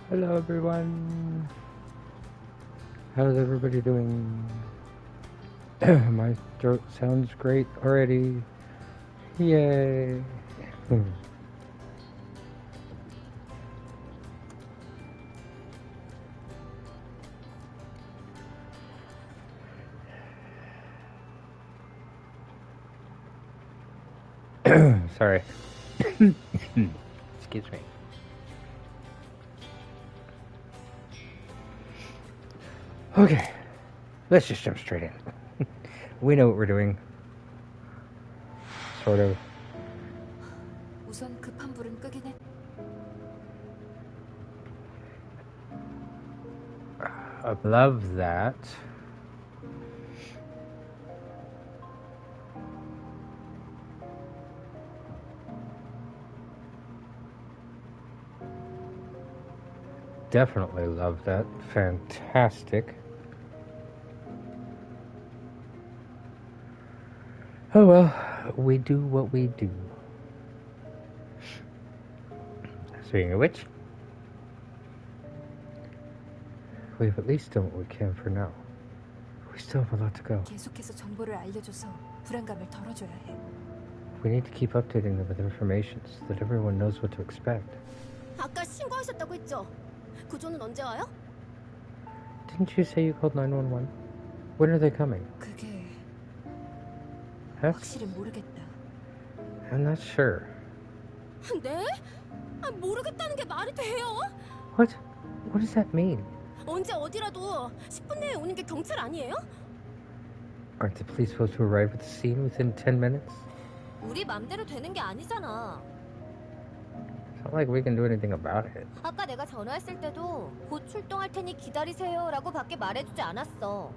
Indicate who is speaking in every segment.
Speaker 1: Hello everyone. How's everybody doing? My throat sounds great already. Yay. Sorry. Excuse me. Okay. Let's just jump straight in. We know what we're doing. Sort of.
Speaker 2: 우선 급한 불은 끄긴 했.
Speaker 1: I love that. Definitely love that. Fantastic. Oh well, we do what we do. Speaking of which, we've at least done what we can for now. We still have a lot to go.
Speaker 2: 계속해서 정보를 알려줘서 불안감을 덜어줘야 해.
Speaker 1: We need to keep updating them with information so that everyone knows what to expect.
Speaker 3: 아까 신고하셨다고 했죠? 구조는 언제 와요?
Speaker 1: Didn't you say you called 911? When are they coming?
Speaker 2: 그게
Speaker 1: That's...
Speaker 2: 확실히 모르겠다.
Speaker 1: I'm not sure.
Speaker 3: 네? 모르겠다는 게 말이 돼요?
Speaker 1: What? What does that mean?
Speaker 3: 언제 어디라도 10분 내에 오는 게 경찰 아니에요?
Speaker 1: Aren't the police supposed to arrive at the scene within 10 minutes?
Speaker 3: 우리 맘대로 되는 게 아니잖아.
Speaker 1: It's not like we can do anything about it.
Speaker 3: 아까 내가 전화했을 때도 곧 출동할 테니 기다리세요라고 밖에 말해주지 않았어.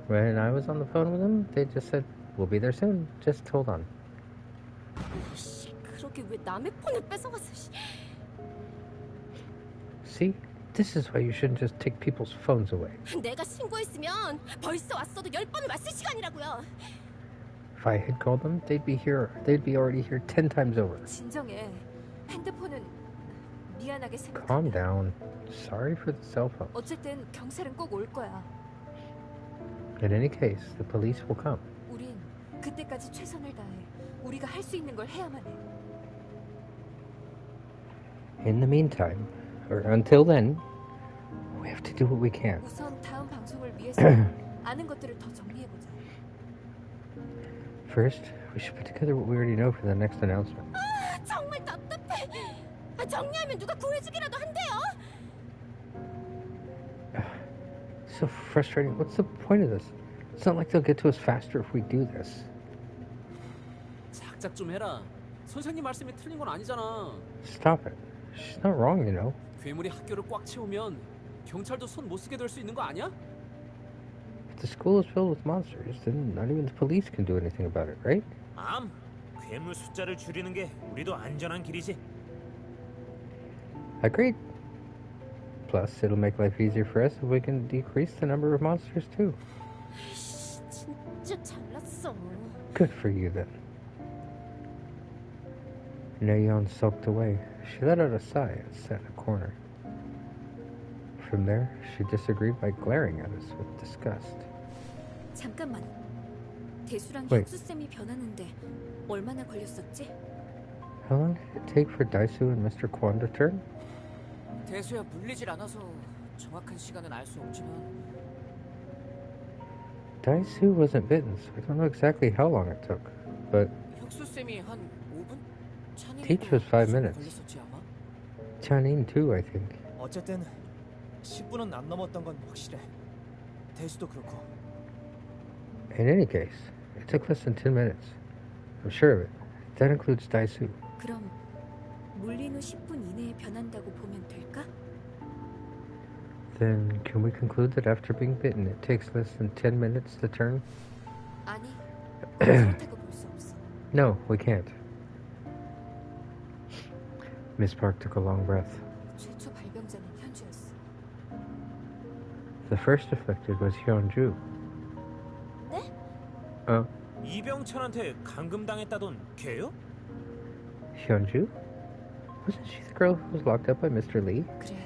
Speaker 1: When I was on the phone with them, they just said, we'll be there soon. Just hold on.
Speaker 3: 씨, 그러게 왜 남의 폰을 뺏어가서.
Speaker 1: See? This is why you shouldn't just take people's phones away.
Speaker 3: 내가 신고했으면 벌써 왔어도 10번을 왔을 시간이라고요.
Speaker 1: If I had called them, they'd be already here 10 times over.
Speaker 2: 진정해. 핸드폰은 미안하게 생각해.
Speaker 1: Calm down. Sorry for the cell phone.
Speaker 2: 어쨌든 경찰은 꼭 올 거야.
Speaker 1: In any case, the police will come.
Speaker 2: 우린 그때까지 최선을 다해. 우리가 할 수 있는 걸 해야만 해.
Speaker 1: In the meantime, or until then, we have to do what we can.
Speaker 2: 우선 다음 방송을 위해서 아는 것들을 더 정리해보자.
Speaker 1: First, we should put together what we already know for the next announcement.
Speaker 3: 정말 답답해. 정리하면 누가 구해주기라도 한대요.
Speaker 1: So frustrating. What's the point of this? It's not like they'll get to us faster if we do this.
Speaker 4: 작작 좀 해라. 선생님 말씀이 틀린 건 아니잖아.
Speaker 1: Stop it. She's not wrong, you know.
Speaker 4: 괴물이 학교를 꽉 채우면 경찰도 손 못 쓰게 될 수 있는 거 아니야?
Speaker 1: If the school is filled with monsters, then not even the police can do anything about it, right?
Speaker 5: 괴물 숫자를 줄이는 게 우리도 안전한 길이지.
Speaker 1: Agreed. Plus, it'll make life easier for us if we can decrease the number of monsters too.
Speaker 3: 진짜 잘났어.
Speaker 1: Good for you then. Nayeon sulked away. She let out a sigh and sat in a corner. From there, she disagreed by glaring at us with disgust.
Speaker 2: 잠깐만. 대수랑
Speaker 1: Wait.
Speaker 2: 혁수쌤이 변하는데 얼마나 걸렸었지?
Speaker 1: How long did it take for Daisu and Mr. Kwon to turn?
Speaker 4: 대수야 물리질 않아서 정확한 시간은 알 수 없지만
Speaker 1: Daisu wasn't bitten, so I don't know exactly how long it took. But
Speaker 4: 혁수쌤이 한 5분?
Speaker 1: Teach was 5 minutes.
Speaker 4: 걸렸었지 아마?
Speaker 1: Chanin too, I think.
Speaker 5: 어쨌든 10분은 안 넘었던 건 확실해. 대수도 그렇고.
Speaker 1: In any case, it took less than 10 minutes. I'm sure of it. That includes Daisu.
Speaker 2: 그럼 물린 후 10분 이내에 변한다고 보면 될까?
Speaker 1: Then can we conclude that after being bitten, it takes less than 10 minutes to turn?
Speaker 2: 아니, 그렇다고 볼 수 없어.
Speaker 1: No, we can't. Miss Park took a long breath.
Speaker 2: 최초 발병자는 현주였어.
Speaker 1: The first affected was Hyunju.
Speaker 3: 네?
Speaker 5: 이병철한테 감금당했다던 걔요?
Speaker 1: Hyunju? Wasn't she the girl who was locked up by Mr. Lee?
Speaker 2: 그래.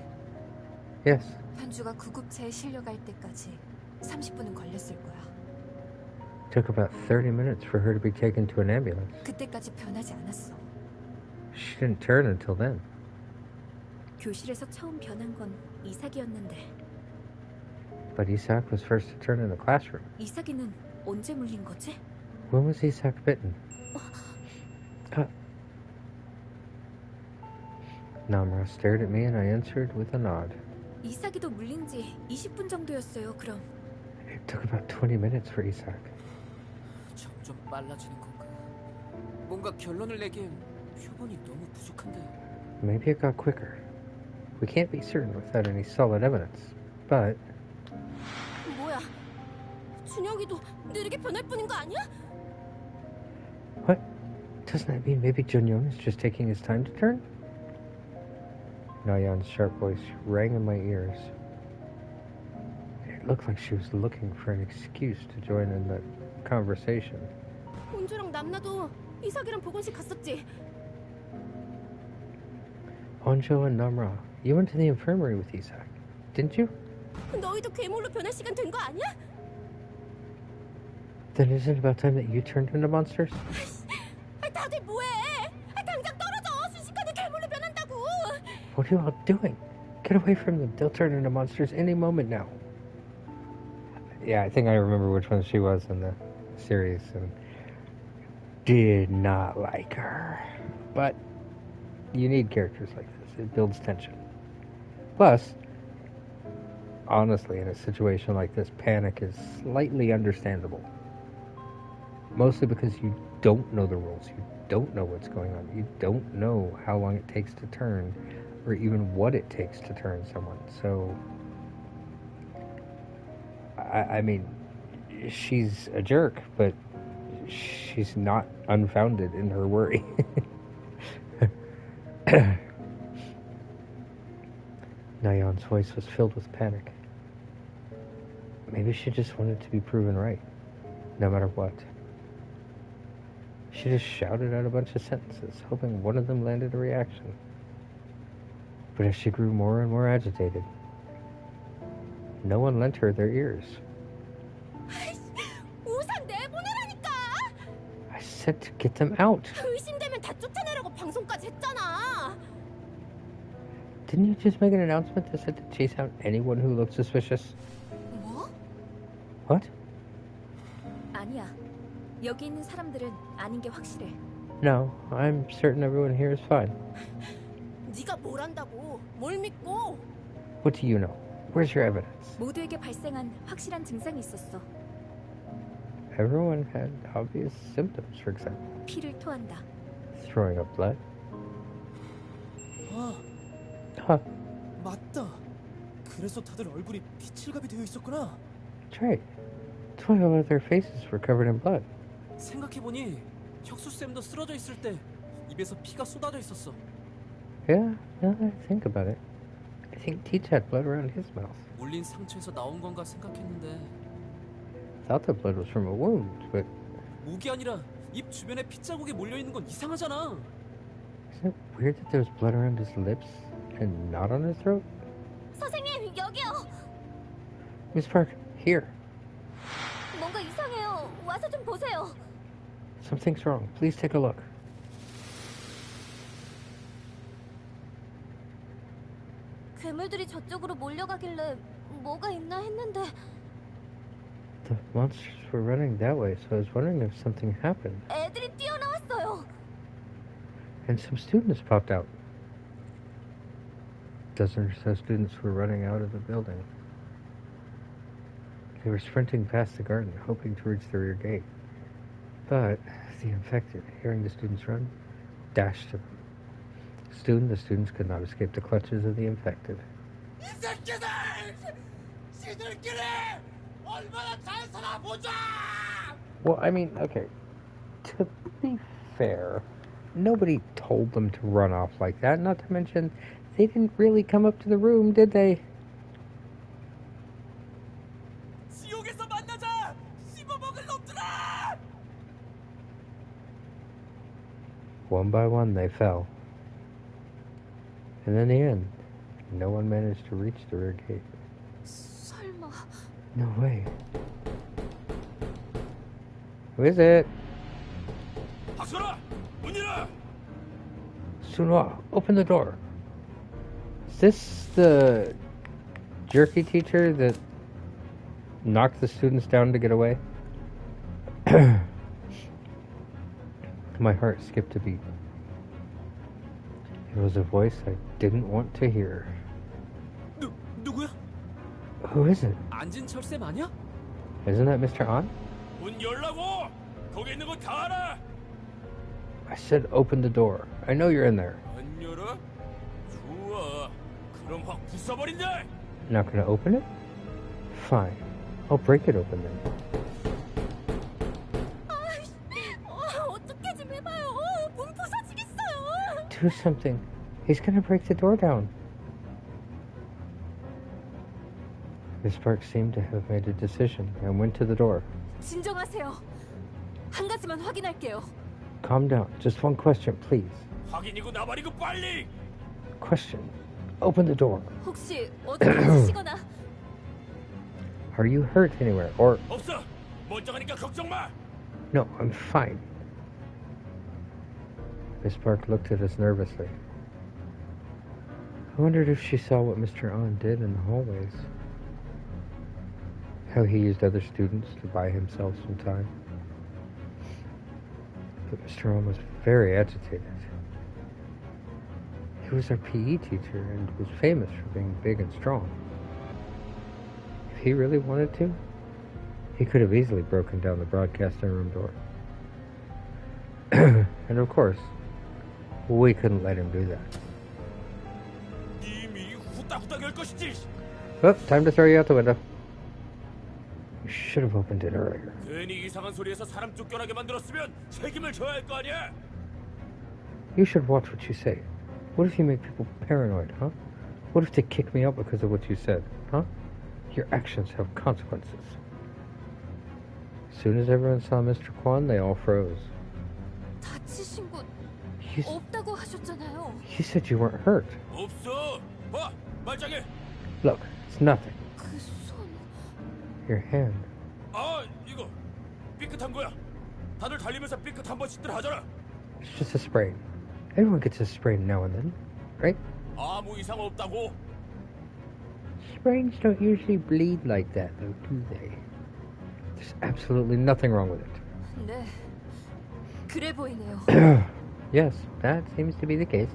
Speaker 1: Yes.
Speaker 2: 현주가 구급차에 실려갈 때까지 30분은 걸렸을 거야.
Speaker 1: Took about 30 minutes for her to be taken to an ambulance.
Speaker 2: 그때까지 변하지 않았어.
Speaker 1: She didn't turn until then.
Speaker 2: 교실에서 처음 변한 건 이삭이었는데
Speaker 1: But Isak was first to turn in the classroom.
Speaker 2: 이삭이는 언제 물린 거지?
Speaker 1: When was Isak bitten? Namra stared at me and I answered with a nod.
Speaker 2: 이삭이도 물린 지 20분 정도였어요. 그럼
Speaker 1: It took about 20 minutes for Isak.
Speaker 4: 점점 빨라지는 건가? 뭔가 결론을 내기엔 표본이 너무 부족한데.
Speaker 1: Maybe it got quicker. We can't be certain without any solid evidence. But
Speaker 3: 뭐야? 준혁이도 느리게 변할 뿐인 거 아니야?
Speaker 1: what? Doesn't that mean maybe Junyoung is just taking his time to turn? Nayan's sharp voice rang in my ears. It looked like she was looking for an excuse to join in the conversation.
Speaker 3: 혼주랑 남나도 이삭이랑 보건실 갔었지.
Speaker 1: Onjo and Namra, you went to the infirmary with Isak, didn't you?
Speaker 3: 너희도 괴물로 변할 시간 된 거 아니야?
Speaker 1: Then isn't it about time that you turned into monsters?
Speaker 3: 다들 뭐해? 당장 떨어져! 순식간에 괴물로 변한다고!
Speaker 1: What are you all doing? Get away from them. They'll turn into monsters any moment now. Yeah, I think I remember which one she was in the series and did not like her. But you need characters like this. It builds tension. Plus, honestly, in a situation like this, panic is slightly understandable. Mostly because you don't know the rules. You don't know what's going on. You don't know how long it takes to turn or even what it takes to turn someone. So, I mean, she's a jerk, but she's not unfounded in her worry. Nayan's voice was filled with panic. Maybe she just wanted to be proven right, no matter what. She just shouted out a bunch of sentences, hoping one of them landed a reaction. But as she grew more and more agitated, no one lent her their ears.
Speaker 3: 우산 내보내라니까!
Speaker 1: I said to get them out.
Speaker 3: 의심되면 다 쫓아내라고 방송까지 했잖아!
Speaker 1: Didn't you just make an announcement that said to chase out anyone who looked suspicious?
Speaker 2: 뭐?
Speaker 1: What?
Speaker 2: 아니야. 여기 있는 사람들은 아닌 게 확실해.
Speaker 1: No, I'm certain everyone here is fine.
Speaker 3: 네가 뭘 안다고? 뭘 믿고?
Speaker 1: What do you know? Where's your evidence?
Speaker 2: 모두에게 발생한 확실한 증상이 있었어.
Speaker 1: Everyone had obvious symptoms, for example.
Speaker 2: 피를 토한다.
Speaker 1: Throwing up blood.
Speaker 5: 아,
Speaker 1: Huh,
Speaker 5: 맞다. 그래서 다들 얼굴이 피칠갑이 되어 있었구나.
Speaker 1: that's right. That's why all of their faces were covered in blood.
Speaker 4: 생각해보니 혁수쌤도 쓰러져 있을 때 입에서 피가 쏟아져 있었어.
Speaker 1: Yeah, now that I think about it. I think Teach had blood around his mouth.
Speaker 4: 물린 상처에서 나온 건가 생각했는데
Speaker 1: Thought the blood was from a wound, but
Speaker 4: 목이 아니라 입 주변에 핏자국이 몰려있는 건 이상하잖아.
Speaker 1: isn't it weird that there was blood around his lips and not on his throat?
Speaker 3: 선생님, 여기요!
Speaker 1: Miss Park, here.
Speaker 3: 뭔가 이상해요. 와서 좀 보세요.
Speaker 1: Something's wrong. Please take a look.
Speaker 3: 괴물들이 저쪽으로 몰려가길래 뭐가 있나 했는데
Speaker 1: The monsters were running that way, so I was wondering if something happened.
Speaker 3: 애들이 뛰어나왔어요.
Speaker 1: And some students popped out. Dozen or so students were running out of the building. They were sprinting past the garden, hoping to reach the rear gate. But the infected, hearing the students run, dashed to them. Soon the students could not escape the clutches of the infected. Well, I mean, okay, to be fair, nobody told them to run off like that, not to mention they didn't really come up to the room, did they?
Speaker 5: 지옥에서 만나자! 씹어먹을 놈들아!
Speaker 1: One by one they fell. And in the end, no one managed to reach the rear gate.
Speaker 2: 설마
Speaker 1: No way. Who is it?
Speaker 5: 박선아, 문 열어.
Speaker 1: Sunwa, open the door. Is this the jerky teacher that knocked the students down to get away? My heart skipped a beat. It was a voice I didn't want to hear.
Speaker 5: 누구야?
Speaker 1: Who is it?
Speaker 4: 안진철 쌤 아니야?
Speaker 1: Isn't that Mr. An?
Speaker 5: 문 열라고. 거기 있는 거 다 알아.
Speaker 1: I said open the door. I know you're in there.
Speaker 5: 안 열어? 좋아. 그럼 확 부숴버린다.
Speaker 1: Not gonna open it? Fine. I'll break it open then.
Speaker 3: 어떻게 좀 해봐요. 문 부서지겠어요.
Speaker 1: Do something. He's gonna break the door down. Miss Park seemed to have made a decision and went to the door.
Speaker 2: 진정하세요. 한 가지만 확인할게요.
Speaker 1: Calm down. Just one question, please.
Speaker 5: 확인이고 나발이고 빨리.
Speaker 1: Question. Open the door.
Speaker 2: 혹시 어디 다치시거나
Speaker 1: Are you hurt anywhere? Or,
Speaker 5: 없어. 멀쩡하니까 걱정 마.
Speaker 1: no, I'm fine. Miss Park looked at us nervously. I wondered if she saw what Mr. An did in the hallways. How he used other students to buy himself some time. But Mr. An was very agitated. He was our PE teacher and was famous for being big and strong. If he really wanted to, he could have easily broken down the broadcasting room door. And of course, we couldn't let him do that.
Speaker 5: 이미 후딱후딱 열 것이지.
Speaker 1: Oh, time to throw you out the window. You should have opened it earlier.
Speaker 5: 괜히 이상한 소리에서 사람 쫓겨나게 만들었으면 책임을 져야 할 거 아니야.
Speaker 1: You should watch what you say. What if you make people paranoid, huh? What if they kick me out because of what you said, huh? Your actions have consequences. As soon as everyone saw Mr. Kwan, they all froze.
Speaker 2: 다치신 곳
Speaker 1: You,
Speaker 2: 없다고 하셨잖아요.
Speaker 1: you said you weren't hurt.
Speaker 5: 없어. 봐, 말짱해.
Speaker 1: Look, it's nothing.
Speaker 2: 그 손...
Speaker 1: Your hand.
Speaker 5: 아, 이거 삐끗한 거야. 다들 달리면서 삐끗 한 번씩들 하잖아.
Speaker 1: It's just a sprain. Everyone gets a sprain now and then, right?
Speaker 5: 아무 이상 없다고.
Speaker 1: Sprains don't usually bleed like that, though, do they? There's absolutely nothing wrong with it.
Speaker 2: 네, 그래 보이네요.
Speaker 1: Yes, that seems to be the case.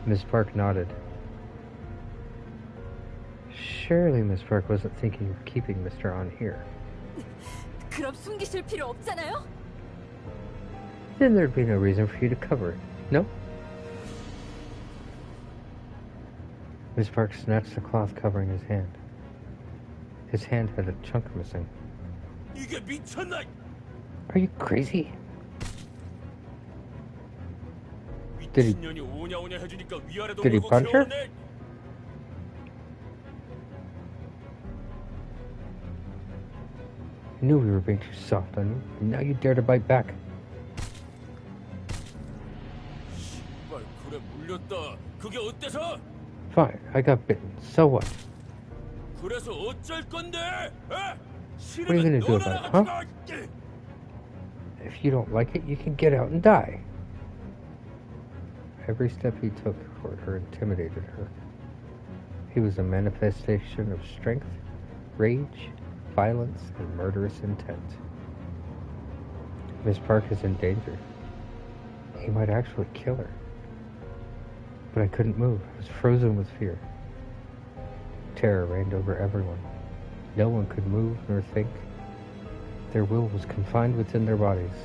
Speaker 1: Miss Park nodded. Surely Miss Park wasn't thinking of keeping Mr. An here.
Speaker 2: 그럼 숨기실 필요 없잖아요.
Speaker 1: Then there'd be no reason for you to cover it, no? Miss Park snatched the cloth covering his hand. His hand had a chunk missing.
Speaker 5: 이게 미쳤나?
Speaker 1: Are you crazy? Did he-
Speaker 5: 미친년이 오냐오냐 해주니까 위아래도
Speaker 1: Did he
Speaker 5: 모르고
Speaker 1: punch her?
Speaker 5: 개어네.
Speaker 1: I knew we were being too soft on you, and now you dare to bite back.
Speaker 5: 씨발, 그래 물렸다. 그게 어때서?
Speaker 1: Fine, I got bitten. So what?
Speaker 5: 그래서 어쩔 건데? 에?
Speaker 1: What are you gonna do about it, huh? If you don't like it, you can get out and die. Every step he took toward her intimidated her. He was a manifestation of strength, rage, violence, and murderous intent. Miss Park is in danger. He might actually kill her. But I couldn't move. I was frozen with fear. Terror reigned over everyone. No one could move nor think. Their will was confined within their bodies.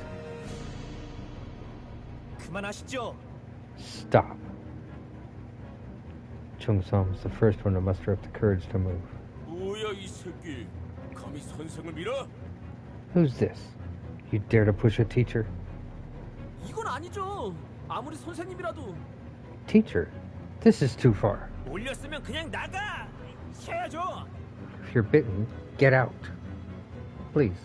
Speaker 5: 그만하시죠.
Speaker 1: Stop. Chung-sam was the first one to muster up the courage to move.
Speaker 5: 뭐야 이 새끼? 감히 선생을 밀어?
Speaker 1: Who's this? You dare to push a teacher?
Speaker 4: 이건 아니죠. 아무리 선생님이라도.
Speaker 1: Teacher, this is too far.
Speaker 5: 몰렸으면 그냥 나가. 해야죠.
Speaker 1: If you're bitten, get out. Please.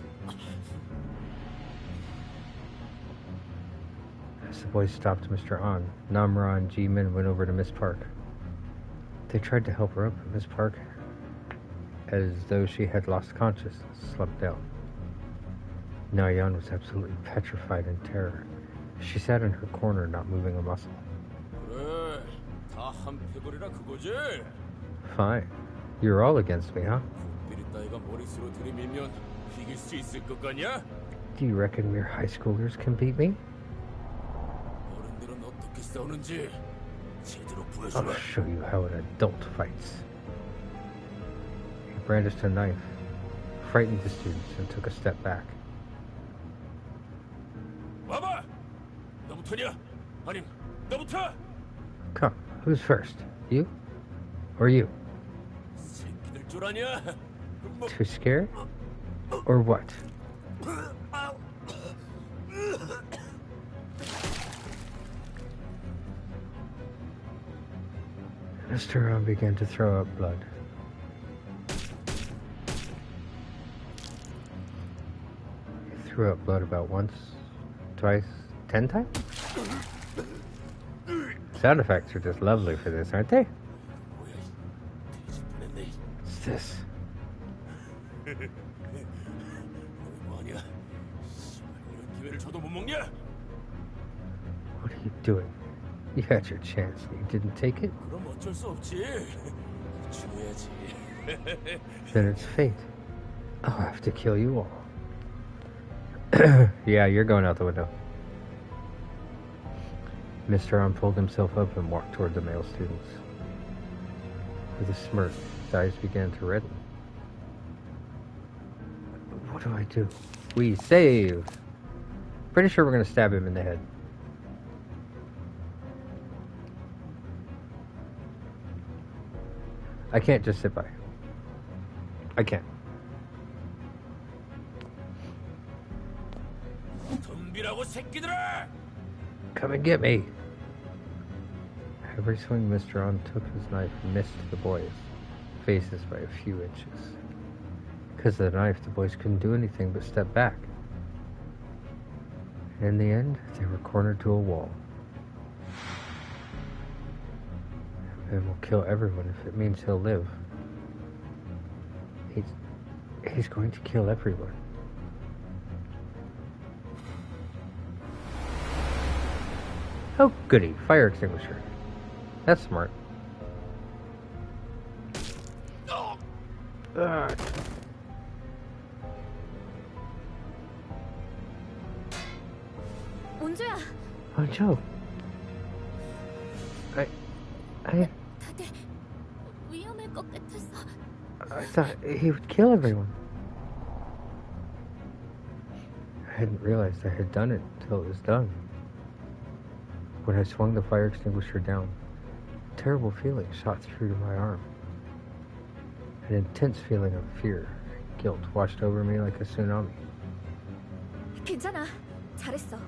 Speaker 1: As the boys stopped Mr. An, Namra and Ji-min went over to Miss Park. They tried to help her up, but Miss Park, as though she had lost consciousness, slumped down. Na-yeon was absolutely petrified in terror. She sat in her corner, not moving a muscle.
Speaker 6: 그래, 다 한패거리라 그거지?
Speaker 1: Fine. You're all against me, huh?
Speaker 6: 비리 따위가 머릿수로 들이밀면 이길 수 있을 것 같냐?
Speaker 1: Do you reckon mere high schoolers can beat me?
Speaker 6: 어른들은 어떻게 싸우는지 제대로
Speaker 1: I'll
Speaker 6: 보여주마.
Speaker 1: show you how an adult fights. He brandished a knife, frightened the students, and took a step back.
Speaker 6: 와봐! 너부터냐? 아님 너부터?
Speaker 1: Come, who's first? You? Or you?
Speaker 6: 새끼들 줄 아냐? 뭐,
Speaker 1: Too scared? Or what? Mr. Ron began to throw up blood. He threw up blood about once, twice, 10 times? Sound effects are just lovely for this, aren't they?
Speaker 6: 뭐야, 이 돼지 보냈네.
Speaker 1: What's this?
Speaker 6: 너희 뭐하냐? 씨발, 이런 기회를 줘도 못 먹냐?
Speaker 1: What are you doing? You had your chance and you didn't take it?
Speaker 6: 그럼 어쩔 수 없지. 줘야지.
Speaker 1: Then it's fate. I'll have to kill you all. Yeah, you're going out the window. Mr. Arm pulled himself up and walked toward the male students. With a smirk, his eyes began to redden. What do I do? We save! Pretty sure we're going to stab him in the head. I can't just sit by. I can't.
Speaker 6: 덤비라고 새끼들아!
Speaker 1: Come and get me! Every swing Mr. On took his knife missed the boys' faces by a few inches. Because of the knife, the boys couldn't do anything but step back. And in the end, they were cornered to a wall. And will kill everyone if it means he'll live. He's going to kill everyone. Oh, goody. Fire extinguisher. That's smart. Ugh.
Speaker 3: 온주야,
Speaker 1: Oh, Joe. I
Speaker 3: 다들 위험할 것 같아서.
Speaker 1: thought he would kill everyone. I hadn't realized I had done it until it was done. When I swung the fire extinguisher down, a terrible feeling shot through to my arm. An intense feeling of fear and guilt washed over me like a tsunami.
Speaker 2: 괜찮아. 잘했어.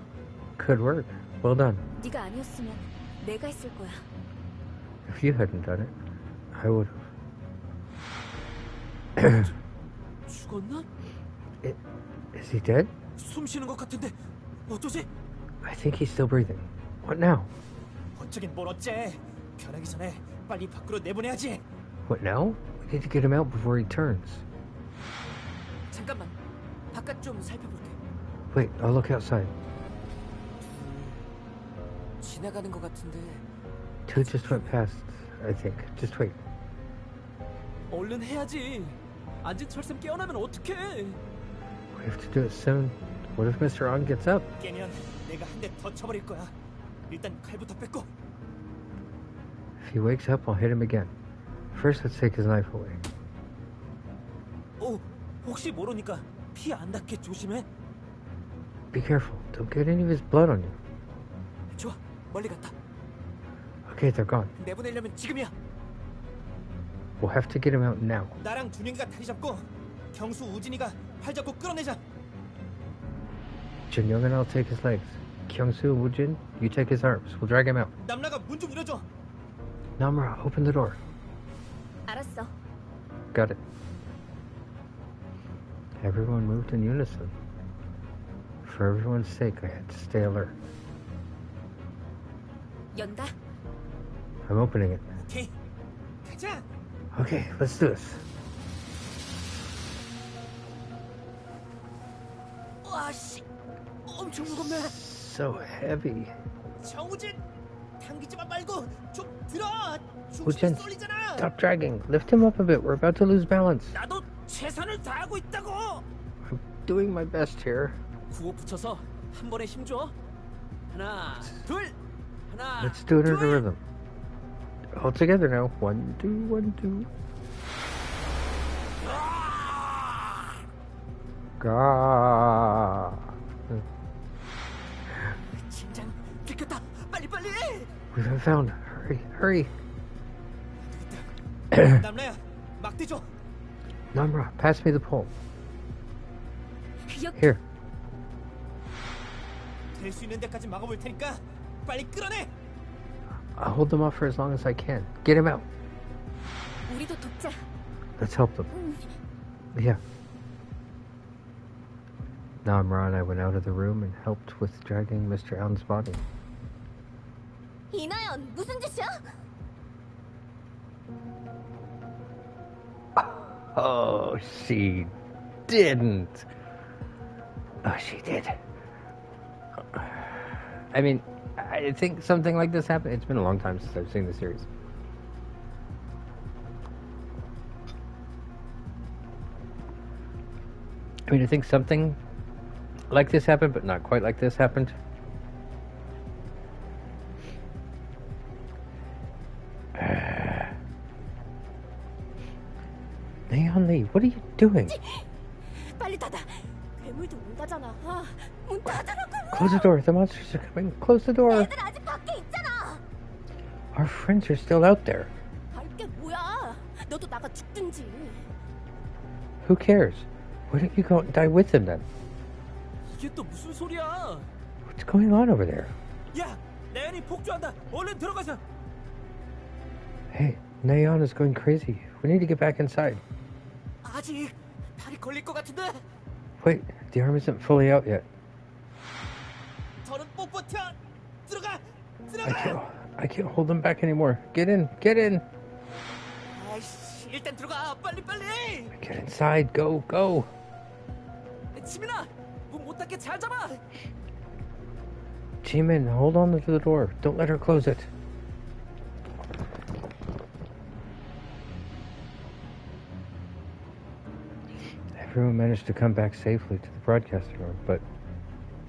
Speaker 1: Good work. Well done.
Speaker 2: 네가 아니었으면 내가 했을 거야.
Speaker 1: If you hadn't done it, I would have.
Speaker 4: 죽었나?
Speaker 1: Is he dead?
Speaker 4: 숨 쉬는 것 같은데 어쩌지?
Speaker 1: I think he's still breathing. What now?
Speaker 5: 어쩌긴 뭘 어째. 변하기 전에 빨리 밖으로 내보내야지.
Speaker 1: What now? We need to get him out before he turns.
Speaker 4: 잠깐만. 바깥 좀 살펴볼게.
Speaker 1: Wait, I'll look outside.
Speaker 4: 지나가는 것 같은데.
Speaker 1: Two just went past, I think. Just wait.
Speaker 4: 얼른 해야지. 앉은 철샘 깨어나면 어떡해?
Speaker 1: We have to do it soon. What if Mr. On gets up?
Speaker 5: 깨면 내가 한 대 더 쳐버릴 거야. 일단 칼부터 뺏고.
Speaker 1: If he wakes up, I'll hit him again. First, let's take his knife away.
Speaker 5: 혹시 모르니까 피 안 닿게 조심해.
Speaker 1: Be careful. Don't get any of his blood on you.
Speaker 4: 좋아. 멀리 갔다.
Speaker 1: Okay, they're gone.
Speaker 5: 내보내려면 지금이야.
Speaker 1: We'll have to get him out now.
Speaker 5: 나랑 준영이가 다리 잡고 경수 우진이가 팔 잡고 끌어내자.
Speaker 1: Jin Young and I'll take his legs. Kyung-soo, Woo-jin, you take his arms. We'll drag him out.
Speaker 5: 남라가 문 좀 열어줘.
Speaker 1: Namra, open the door.
Speaker 3: 알았어.
Speaker 1: Got it. Everyone moved in unison. For everyone's sake, I had to stay alert.
Speaker 2: 연다.
Speaker 1: I'm opening it.
Speaker 5: 오케이, 가자.
Speaker 1: Okay, let's do this.
Speaker 5: 와, 씨, 엄청 무겁네.
Speaker 1: So heavy.
Speaker 5: 정우진, 당기지만 말고 좀 들어. 중심이
Speaker 1: 우진,
Speaker 5: 쏠리잖아.
Speaker 1: stop dragging. Lift him up a bit. We're about to lose balance.
Speaker 5: 나도 최선을 다하고 있다고.
Speaker 1: I'm doing my best here.
Speaker 4: 구호 붙여서 한 번에 힘 줘. 하나, 둘. 하나,
Speaker 1: Let's do it in a
Speaker 4: 둘.
Speaker 1: rhythm. All together now. 1, 2, 1, 2. Gah.
Speaker 5: 긴장 들켰다. 빨리 빨리.
Speaker 1: We've been found. Hurry, hurry.
Speaker 5: 남라야, 막대 줘.
Speaker 1: Namra, pass me the pole.
Speaker 2: 여기.
Speaker 1: Here.
Speaker 5: 될 수 있는 데까지 막아볼 테니까 빨리 끌어내.
Speaker 1: I'll hold them off for as long as I can. Get him out.
Speaker 2: 우리도 돕자.
Speaker 1: Let's help them. Yeah. Namra and I went out of the room and helped with dragging Mr. Allen's body.
Speaker 3: 이나연, 무슨 짓이야?
Speaker 1: Oh, she didn't. Oh, she did. I mean, I think something like this happened. It's been a long time since I've seen the series. I mean, I think something like this happened, but not quite like this happened. Neon Lee, what are you doing?
Speaker 2: 빨리 닫아. 괴물도 문 닫아놔. 아, 문 닫아라고.
Speaker 1: Close the door. The monsters are coming. Close the door.
Speaker 3: 애들 아직 밖에 있잖아.
Speaker 1: Our friends are still out there.
Speaker 2: 알게 뭐야? 너도 나가 죽든지.
Speaker 1: Who cares? Why don't you go and die with them then?
Speaker 4: 이게 또 무슨 소리야?
Speaker 1: What's going on over there?
Speaker 5: 야, 나연이 폭주한다. 얼른 들어가자.
Speaker 1: Hey, Neon is going crazy. We need to get back inside.
Speaker 5: 아직 다리 걸릴 것 같은데.
Speaker 1: Wait, the arm isn't fully out yet.
Speaker 5: 더는 못 버텨. 들어가,
Speaker 1: I can't hold them back anymore. Get in, get in.
Speaker 5: 아이씨, 일단 들어가. 빨리 빨리.
Speaker 1: Get inside. Go, go.
Speaker 4: 지민아, 문 못 닫게 잘 잡아.
Speaker 1: Jimin, hold on to the door. Don't let her close it. Everyone managed to come back safely to the broadcasting room, but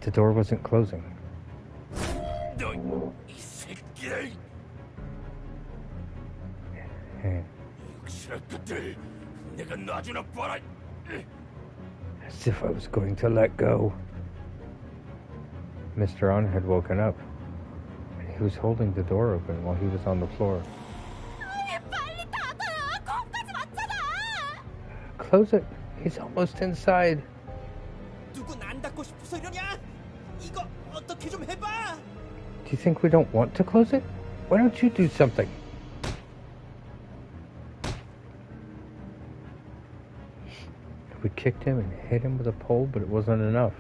Speaker 1: the door wasn't closing.
Speaker 6: 너 이 새끼들
Speaker 1: Eh,
Speaker 6: 역시나 것들 내가 놔주나 봐라.
Speaker 1: As if I was going to let go. Mr. On had woken up, and he was holding the door open while he was on the floor.
Speaker 3: 빨리 닫아. 거기까지 왔잖아.
Speaker 1: Close it. He's almost inside.
Speaker 5: 누군 안 닫고 싶어서 이러냐? 이거 어떻게 좀 해봐.
Speaker 1: Do you think we don't want to close it? Why don't you do something? We kicked him and hit him with a pole, but it wasn't enough.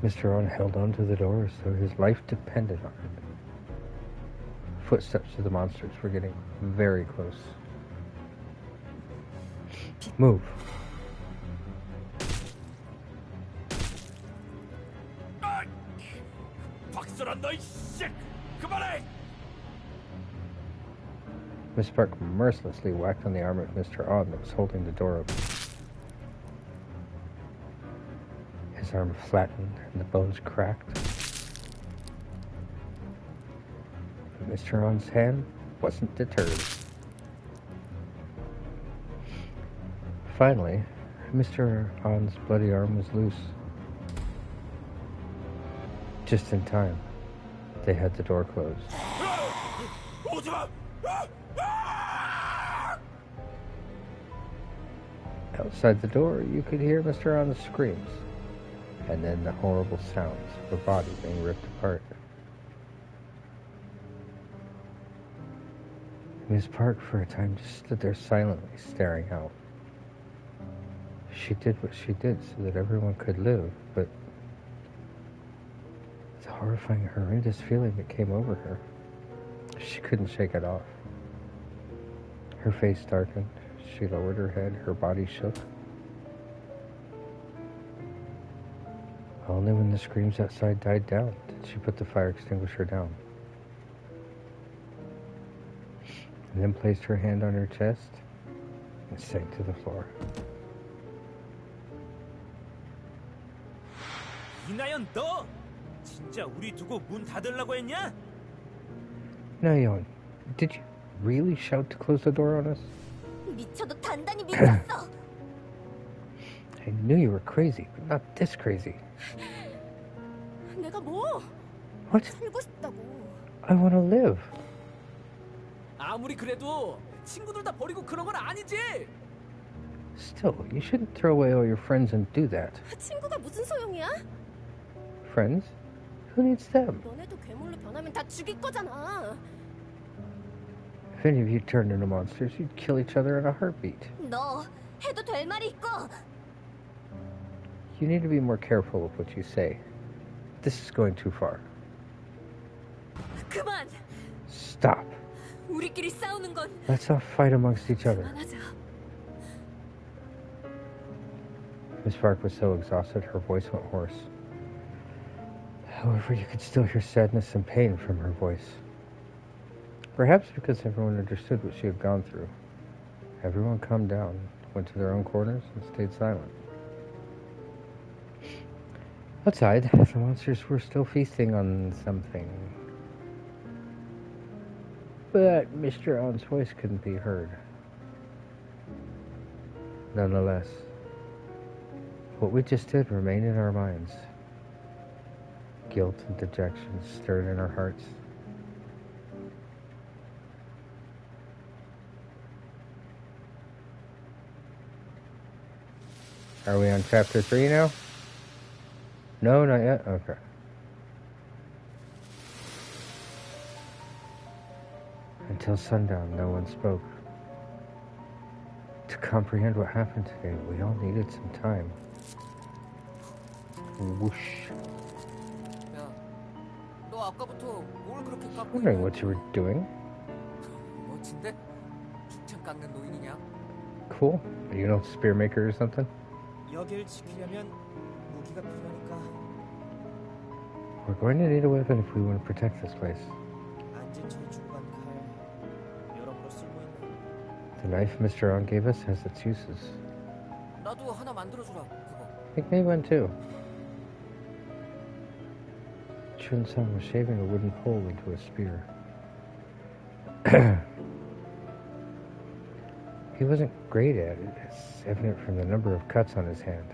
Speaker 1: Mr. On held onto the door as though his life depended on it. Footsteps of the monsters were getting very close. Move.
Speaker 6: 박살한다 이 씨. 그만해.
Speaker 1: Miss Park mercilessly whacked on the arm of Mr. On that was holding the door open. His arm flattened and the bones cracked. But Mr. On's hand wasn't deterred. Finally, Mr. On's bloody arm was loose. Just in time, they had the door closed.
Speaker 6: 오지 마.
Speaker 1: Outside the door, you could hear Mr. On's screams, and then the horrible sounds of a body being ripped apart. Miss Park, for a time, just stood there silently, staring out. She did what she did so that everyone could live, but the horrifying, horrendous feeling that came over her. She couldn't shake it off. Her face darkened. She lowered her head. Her body shook. Only when the screams outside died down did she put the fire extinguisher down. And then placed her hand on her chest and sank to the floor.
Speaker 5: 이나연, 너 진짜 우리 두고 문 닫으려고 했냐?
Speaker 1: Nayeon, did you really shout to close the door on us?
Speaker 3: 미쳐도 단단히 미쳤어.
Speaker 1: I knew you were crazy, but not this crazy.
Speaker 3: 내가 뭐?
Speaker 1: What?
Speaker 3: 살고 싶다고.
Speaker 1: I want to live.
Speaker 4: 아무리 그래도 친구들 다 버리고 그런 건 아니지.
Speaker 1: Still, you shouldn't throw away all your friends and do that.
Speaker 3: 친구가 무슨 소용이야?
Speaker 1: Friends? Who needs them?
Speaker 3: 너네도 괴물로 변하면 다 죽일 거잖아.
Speaker 1: If any of you turned into monsters, you'd kill each other in a heartbeat.
Speaker 3: 너 해도 될 말이 있고.
Speaker 1: You need to be more careful of what you say. This is going too far.
Speaker 2: 그만.
Speaker 1: Stop.
Speaker 2: 우리끼리 싸우는 건
Speaker 1: Let's not fight amongst each other.
Speaker 2: 그만하자.
Speaker 1: Miss Park was so exhausted, her voice went hoarse. However, you could still hear sadness and pain from her voice. Perhaps because everyone understood what she had gone through. Everyone calmed down, went to their own corners, and stayed silent. Outside, the monsters were still feasting on something. But Mr. On's voice couldn't be heard. Nonetheless, what we just did remained in our minds. Guilt and dejection stirred in our hearts. Are we on chapter 3 now? No, not yet? Okay. Until sundown, no one spoke. To comprehend what happened today, we all needed some time. Whoosh.
Speaker 4: 야, 너 아까부터 뭘 그렇게 깎고
Speaker 1: Wondering what you were doing.
Speaker 4: 멋진데? 죽창 깎는 노인이냐?
Speaker 1: Cool. Are you no spear maker or something?
Speaker 5: 여길 지키려면 무기가 필요하니까
Speaker 1: We're going to need a weapon if we want to protect this place.
Speaker 5: 안진 채 주고 간 칼 여러모로 쓸모있네.
Speaker 1: The knife Mr. On gave us has its uses.
Speaker 4: 나도 하나 만들어주라. 그거.
Speaker 1: Make me one too. Chun-san was shaving a wooden pole into a spear. He wasn't great at it, as evident from the number of cuts on his hand.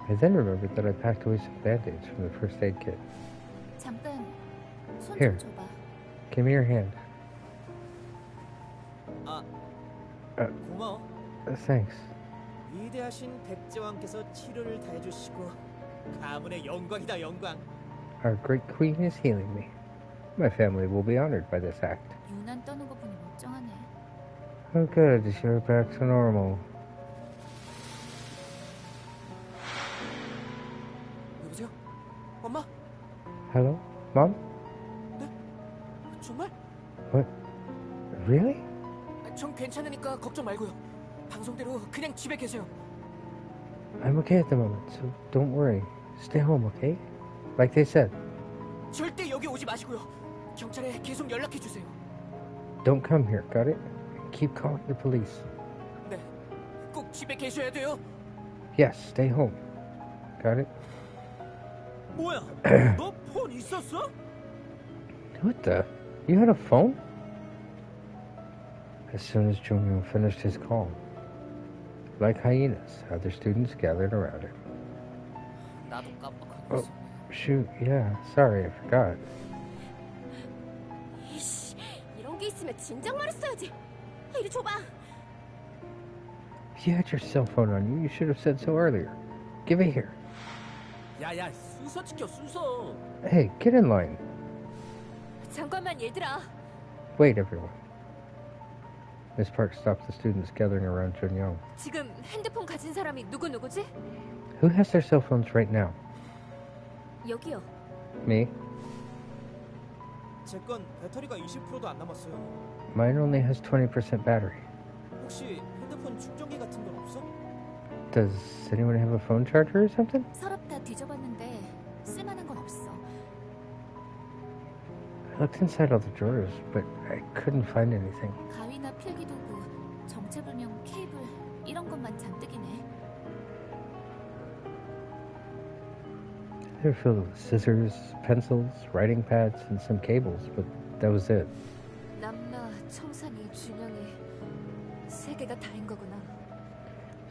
Speaker 1: I then remembered that I packed away some band-aids from the first aid kit.
Speaker 3: 잠깐 손
Speaker 1: Here.
Speaker 3: 좀 줘봐.
Speaker 1: Give me your hand.
Speaker 5: 고마워.
Speaker 1: Thanks.
Speaker 5: 위대하신 백제왕께서 치료를 다해주시고 가문의 영광이다 영광.
Speaker 1: Our great queen is healing me. My family will be honored by this act.
Speaker 3: 유난 떠는 거 보니 멀쩡하네.
Speaker 1: Oh good, you're back to normal.
Speaker 4: 여보세요? 엄마?
Speaker 1: Hello? Mom?
Speaker 4: 정말?
Speaker 1: What? Really?
Speaker 4: 전 괜찮으니까 걱정 말고요. 방송대로 그냥 집에 계세요.
Speaker 1: I'm okay at the moment, so don't worry. Stay home, okay? Like they said.
Speaker 4: 절대 여기 오지 마시고요. 경찰에 계속 연락해 주세요.
Speaker 1: Don't come here, got it? Keep calling the police.
Speaker 4: 네, 꼭 집에 계셔야 돼요.
Speaker 1: Yes, stay home. Got it?
Speaker 5: 뭐야? 너 폰 있었어?
Speaker 1: What the? You had a phone? As soon as Jung-yoon finished his call, like hyenas, other students gathered around him.
Speaker 4: 나도 깜빡하고
Speaker 1: Oh,
Speaker 4: 있었네.
Speaker 1: shoot, yeah, sorry, I forgot.
Speaker 3: 이씨, 이런 게 있으면 진작 말했어야지. 이리 줘봐.
Speaker 1: If you had your cell phone on you, you should have said so earlier. Give it here.
Speaker 4: 야야, 순서 지켜 순서.
Speaker 1: Hey, get in line.
Speaker 2: 잠깐만 얘들아.
Speaker 1: Wait, everyone. Miss Park stopped the students gathering around Jun-young.
Speaker 2: 지금 핸드폰 가진 사람이 누구지?
Speaker 1: Who has their cell phones right now?
Speaker 2: 여기요.
Speaker 1: Me?
Speaker 5: 제 건 배터리가 20%도 안 남았어요.
Speaker 1: Mine only has 20% battery.
Speaker 5: 혹시 핸드폰 충전기 같은 건 없어?
Speaker 1: Does anyone have a phone charger or something?
Speaker 2: 서랍 다 뒤져봤는데 쓸만한 건 없어.
Speaker 1: I looked inside all the drawers, but I couldn't find anything.
Speaker 2: 가위나 필기도구, 정체불명 케이블 이런 것만 잔뜩이네.
Speaker 1: They were filled with scissors, pencils, writing pads, and some cables, but that was it.
Speaker 2: 남라, 청산이, 준영이 세 개가 다인 거구나.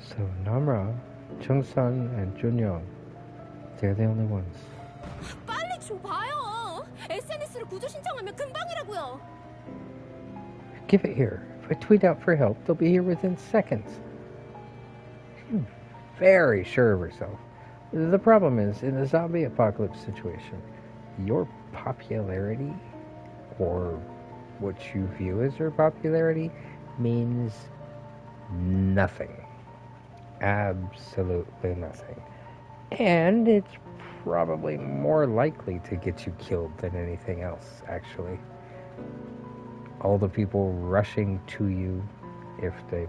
Speaker 1: So Namra, Chungsan, and Junyoung, they're the only ones.
Speaker 3: 빨리 줘봐요. SNS로 구조 신청하면 금방이라고요.
Speaker 1: Give it here. If I tweet out for help, they'll be here within seconds. She's very sure of herself. The problem is, in a zombie apocalypse situation, your popularity, or what you view as your popularity, means nothing. Absolutely nothing. And it's probably more likely to get you killed than anything else, actually. All the people rushing to you, if they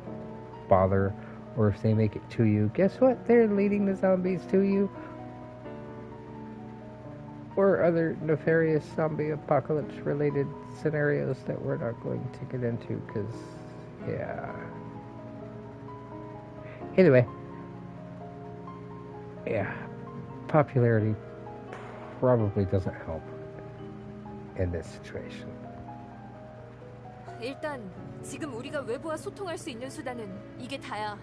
Speaker 1: bother, or if they make it to you, guess what? They're leading the zombies to you. Or other nefarious zombie apocalypse related scenarios that we're not going to get into, because, yeah. Anyway. Yeah. Popularity probably doesn't help in this situation.
Speaker 2: 일단 지금 우리가 외부와 소통할 수 있는 수단은 이게 다야.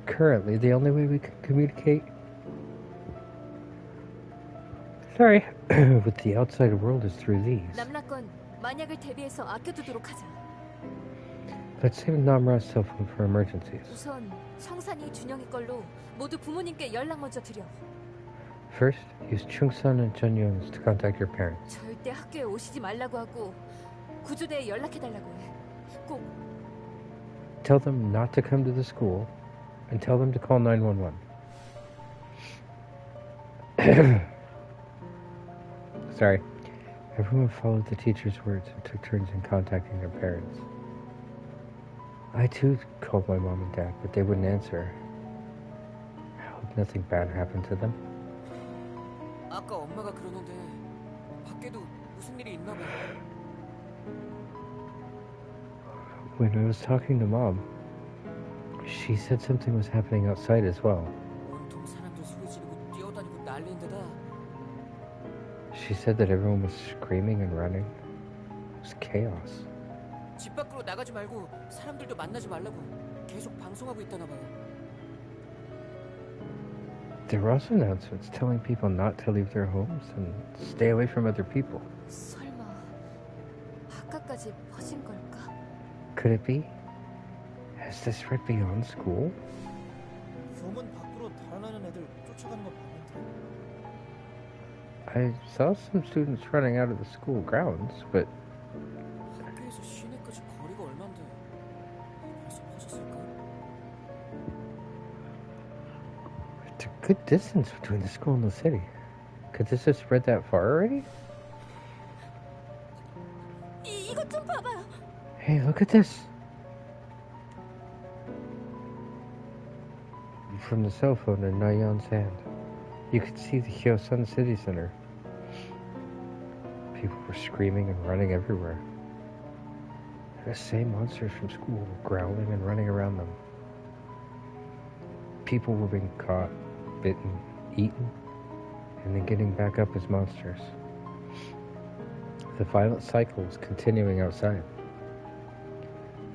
Speaker 1: Currently, the only way we can communicate with the outside world is through these.
Speaker 2: 남라 건 만약을 대비해서 아껴두도록 하자.
Speaker 1: Let's save Namra's cell phone for emergencies.
Speaker 2: 우선 청산이, 준영이 걸로 모두 부모님께 연락 먼저 드려.
Speaker 1: First, use Chungsun and Chunyoung's to contact your parents.
Speaker 2: 절대 학교에 오시지 말라고 하고 구조대에 연락해달라고 해. 꼭.
Speaker 1: Tell them not to come to the school and tell them to call 911. Sorry. Everyone followed the teacher's words and took turns in contacting their parents. I too called my mom and dad, but they wouldn't answer. I hope nothing bad happened to them.
Speaker 4: 아까 엄마가 그러는데 밖에도 무슨 일이 있나 봐.
Speaker 1: When I was talking to Mom, she said something was happening outside as well.
Speaker 4: 온통 사람들 소리 지르고 뛰어다니고 난리인데다.
Speaker 1: She said that everyone was screaming and running. It was chaos.
Speaker 4: 집 밖으로 나가지 말고 사람들도 만나지 말라고 계속 방송하고 있다나 봐요.
Speaker 1: There were also announcements telling people not to leave their homes and stay away from other people.
Speaker 2: 설마 바깥까지 퍼진 걸까?
Speaker 1: Could it be? Has this spread beyond school?
Speaker 5: 교문 밖으로 달아나는 애들 쫓아가는 거 봤는데.
Speaker 1: I saw some students running out of the school grounds, but
Speaker 4: 학교에서 시내까지 거리가 얼만데 벌써 퍼졌을까?
Speaker 1: it's a good distance between the school and the city. Could this have spread that far already?
Speaker 3: 이것 좀 봐봐요.
Speaker 1: Hey, look at this! From the cell phone in Nayeon's hand, you could see the Hyosun City Center. People were screaming and running everywhere. The same monsters from school were growling and running around them. People were being caught, bitten, eaten, and then getting back up as monsters. The violent cycle was continuing outside.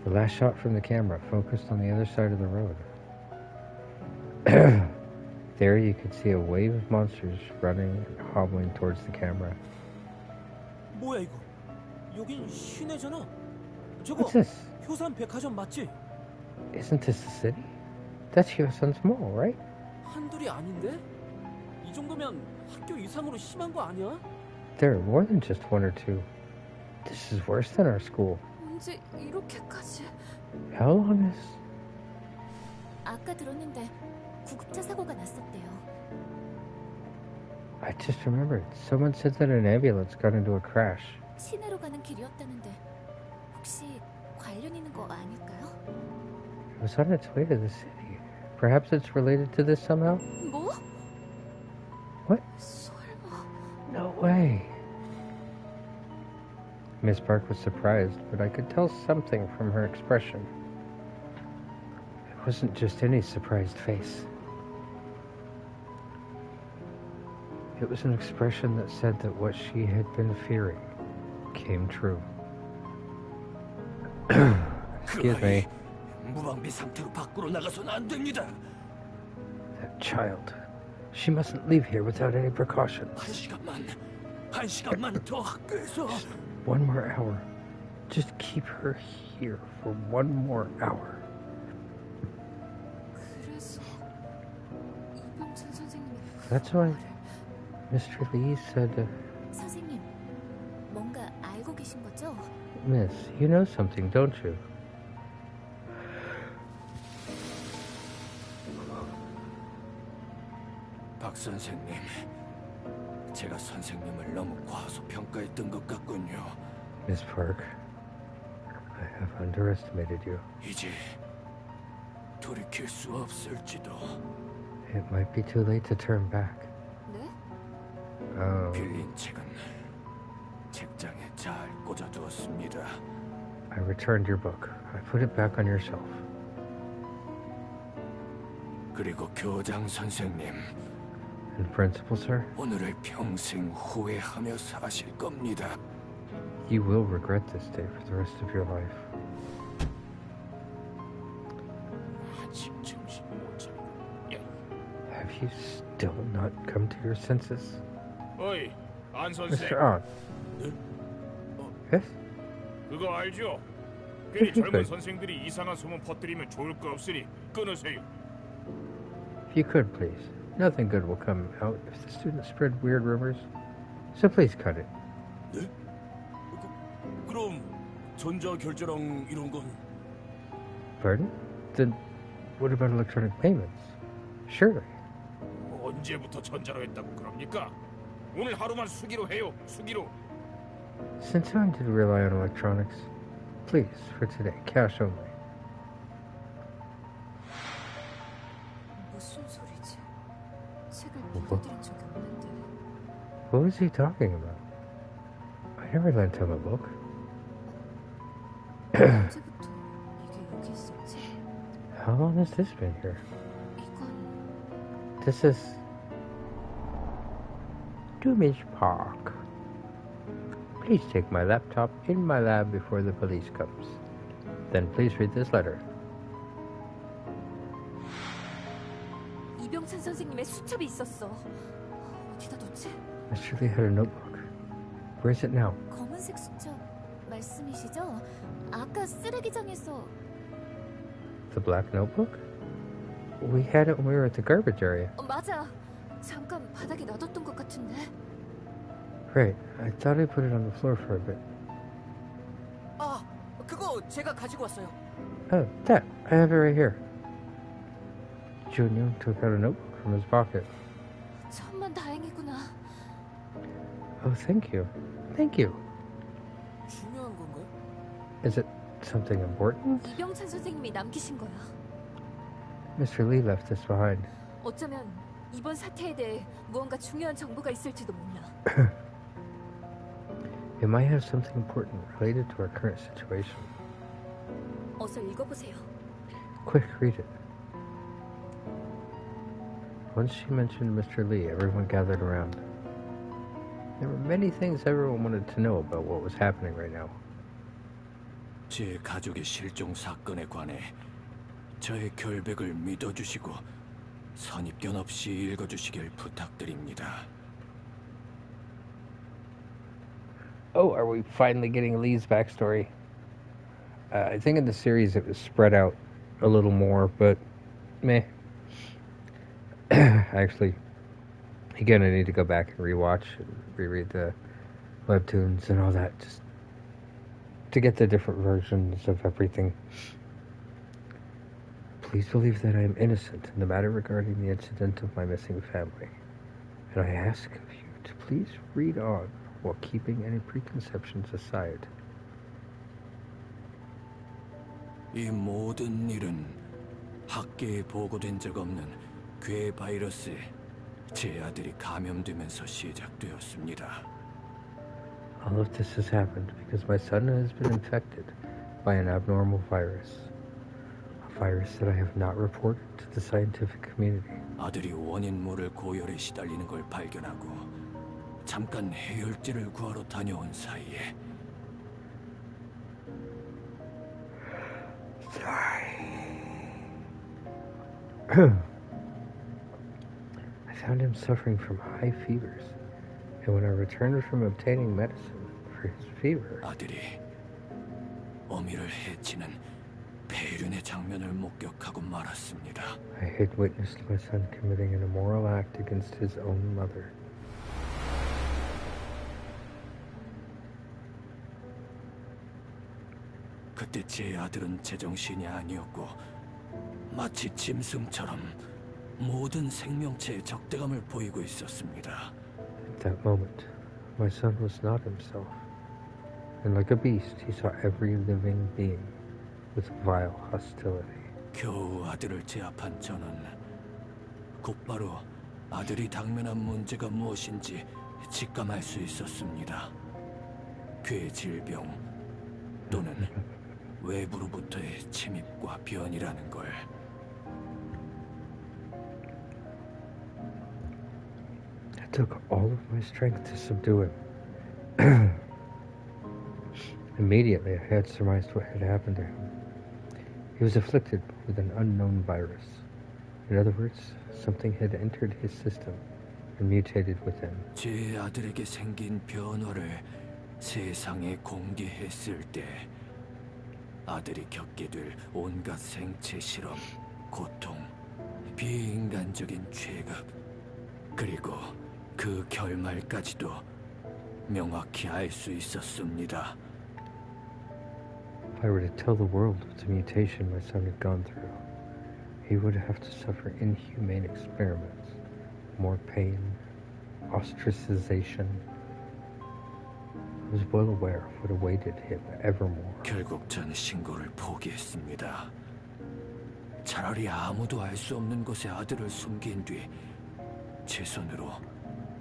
Speaker 1: The last shot from the camera focused on the other side of the road. There you could see a wave of monsters running and hobbling towards the camera.
Speaker 5: 뭐야 이거? 여긴 시내잖아. 저거
Speaker 1: What's this?
Speaker 5: 효산 백화점 맞지?
Speaker 1: Isn't this the city? That's Hyosun's Mall, right?
Speaker 5: 한둘이 아닌데? 이 정도면 학교 이상으로 심한 거 아니야?
Speaker 1: There are more than just one or two. This is worse than our school.
Speaker 2: 언제 이렇게까지?
Speaker 1: How long is...
Speaker 3: 아까 들었는데 구급차 사고가 났었대요.
Speaker 1: I just remembered. Someone said that an ambulance got into a crash.
Speaker 2: 시내로 가는 길이었다는데 혹시 관련 있는 거 아닐까요?
Speaker 1: It was on its way to the city. Perhaps it's related to this somehow?
Speaker 2: 뭐?
Speaker 1: What?
Speaker 2: 설마...
Speaker 1: No way. Miss Park was surprised, but I could tell something from her expression. It wasn't just any surprised face. It was an expression that said that what she had been fearing came true. Excuse me.
Speaker 6: 무방비 상태로 밖으로 나가서는 안 됩니다.
Speaker 1: That child. She mustn't leave here without any precautions.
Speaker 6: 한 시간만 더 학교에서.
Speaker 1: One more hour. Just keep her here for one more hour.
Speaker 2: 그래서 이병찬 선생님이
Speaker 1: That's why Mr. Lee said,
Speaker 2: 선생님, 뭔가 알고 계신 거죠?
Speaker 1: Miss, you know something, don't you?
Speaker 6: 박 선생님, 제가 선생님을 너무 과소평가했던 것 같군요.
Speaker 1: Miss Park, I have underestimated you.
Speaker 6: 이제 돌이킬 수 없을지도.
Speaker 1: It might be too late to turn back.
Speaker 2: 네?
Speaker 6: 빌린 책은 책장에 잘 꽂아두었습니다.
Speaker 1: I returned your book. I put it back on your shelf.
Speaker 6: 그리고 교장 선생님,
Speaker 1: And principal, sir,
Speaker 6: 오늘을 평생 후회하며 사실 겁니다.
Speaker 1: you will regret this day for the rest of your life.
Speaker 6: 아직 정신 못 차리고.
Speaker 1: Have you still not come to your senses?
Speaker 7: 어이, 안 선생.
Speaker 1: Mr. On. Yes?
Speaker 7: 그거 알죠? 괜히 젊은
Speaker 1: 그래.
Speaker 7: 선생들이 이상한 소문 퍼뜨리면 좋을 거 없으니 끊으세요.
Speaker 1: If you could, please. Nothing good will come out if the students spread weird rumors. So please cut it.
Speaker 6: 네? 그럼 전자결제랑 이런 건
Speaker 1: Pardon? Then what about electronic payments? Surely.
Speaker 7: 언제부터 전자로 했다고 그럽니까? 오늘 하루만 수기로 해요. 수기로.
Speaker 1: Since I'm to rely on electronics, please, for today, cash only.
Speaker 2: 무슨 소리지? 책을 빌려드린 적이 없는데.
Speaker 1: What was he talking about? I never lent him a book.
Speaker 2: 언제부터 이게 여기 있었지?
Speaker 1: How long has this been here?
Speaker 2: 이건
Speaker 1: This is... To Miss Park. Please take my laptop in my lab before the police comes. Then please read this letter.
Speaker 2: 이병찬 선생님의 수첩이 있었어. 어디다 뒀지?
Speaker 1: Mr. Lee had a notebook. Where is it now?
Speaker 2: 검은색 수첩 말씀이시죠? 아까 쓰레기장에서
Speaker 1: The black notebook? We had it when we were at the garbage area.
Speaker 2: 맞아. 잠깐 바닥에 놔뒀던 것 같은데.
Speaker 1: Right. I thought I put it on the floor for a bit.
Speaker 4: 아, 그거 제가 가지고 왔어요.
Speaker 1: Oh, that. I have it right here. Jun-young took out a notebook from his pocket.
Speaker 2: 천만 다행이구나.
Speaker 1: Oh, thank you. Thank you.
Speaker 4: 중요한 건가요?
Speaker 1: Is it something important?
Speaker 2: 이병찬 선생님이 남기신 거야.
Speaker 1: Mr. Lee left this behind.
Speaker 2: 어쩌면 이번 사태에 대해 무언가 중요한 정보가 있을지도 몰라.
Speaker 1: It might have something important related to our current situation.
Speaker 2: 어서 읽어보세요.
Speaker 1: Quick, read it. Once she mentioned Mr. Lee, everyone gathered around. There were many things everyone wanted to know about what was happening right now.
Speaker 6: 제 가족의 실종 사건에 관해 저의 결백을 믿어주시고 선입견 없이 읽어주시길 부탁드립니다.
Speaker 1: Oh, are we finally getting Lee's backstory? I think in the series it was spread out a little more, but meh. Actually, again, I need to go back and rewatch and reread the webtoons and all that, just to get the different versions of everything. Please believe that I am innocent in the matter regarding the incident of my missing family. And I ask of you to please read on while keeping any preconceptions aside.
Speaker 6: 이 모든 일은 학계에 보고된 적 없는 괴 바이러스에 제 아들이 감염되면서 시작되었습니다.
Speaker 1: All of this has happened because my son has been infected by an abnormal virus. A virus that I have not reported to the scientific community.
Speaker 6: 아들이 원인 모를 고열에 시달리는 걸 발견하고 잠깐 해열제를 구하러 다녀온 사이에
Speaker 1: I found him suffering from high fevers, and when I returned from obtaining medicine for his fever,
Speaker 6: 아들이 어미를 해치는 배륜의 장면을 목격하고 말았습니다.
Speaker 1: I had witnessed my son committing an immoral act against his own mother.
Speaker 6: 그때 제 아들은 제정신이 아니었고 마치 짐승처럼 모든 생명체의 적대감을 보이고 있었습니다.
Speaker 1: At that moment, my son was not himself, and like a beast, he saw every living being with vile hostility.
Speaker 6: 겨우 아들을 제압한 저는 곧바로 아들이 당면한 문제가 무엇인지 직감할 수 있었습니다. 괴 질병 또는 외부로부터의 침입과 변이라는 걸.
Speaker 1: It took all of my strength to subdue him. Immediately, I had surmised what had happened to him. He was afflicted with an unknown virus. In other words, something had entered his system and mutated within.
Speaker 6: 제 아들에게 생긴 변화를 세상에 공개했을 때 아들이 겪게 될 온갖 생체 실험, 고통, 비인간적인 죄악, 그리고 그 결말까지도 명확히 알 수 있었습니다.
Speaker 1: If I were to tell the world of the mutation my son had gone through, he would have to suffer inhumane experiments, more pain, ostracization. I was well aware of what awaited him evermore.
Speaker 6: 결국 전 신고를 포기했습니다. 차라리 아무도 알 수 없는 곳에 아들을 숨긴 뒤 제 손으로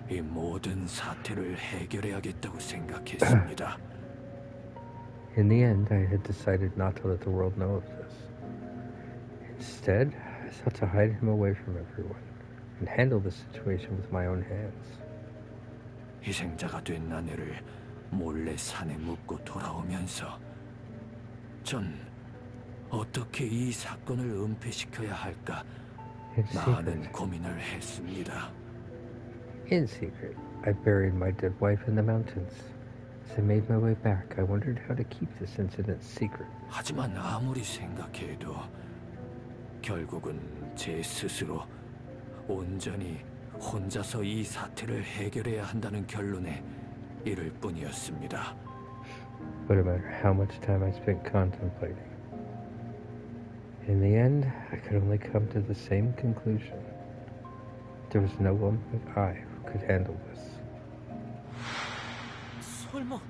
Speaker 6: 이 모든 사태를 해결해야겠다고 생각했습니다.
Speaker 1: In the end, I had decided not to let the world know of this. Instead, I sought to hide him away from everyone and handle the situation with my own hands.
Speaker 6: 희생자가 된 아내를 몰래 산에 묻고 돌아오면서 전 어떻게 이 사건을 은폐시켜야 할까 많은 고민을 했습니다.
Speaker 1: In secret, I buried my dead wife in the mountains. As I made my way back, I wondered how to keep this incident secret.
Speaker 6: 하지만 아무리 생각해도 결국은 제 스스로 온전히 혼자서 이 사태를 해결해야 한다는 결론에 이를 뿐이었습니다.
Speaker 1: But no matter how much time I spent contemplating, in the end, I could only come to the same conclusion. There was no one but I who could handle this.
Speaker 5: 설마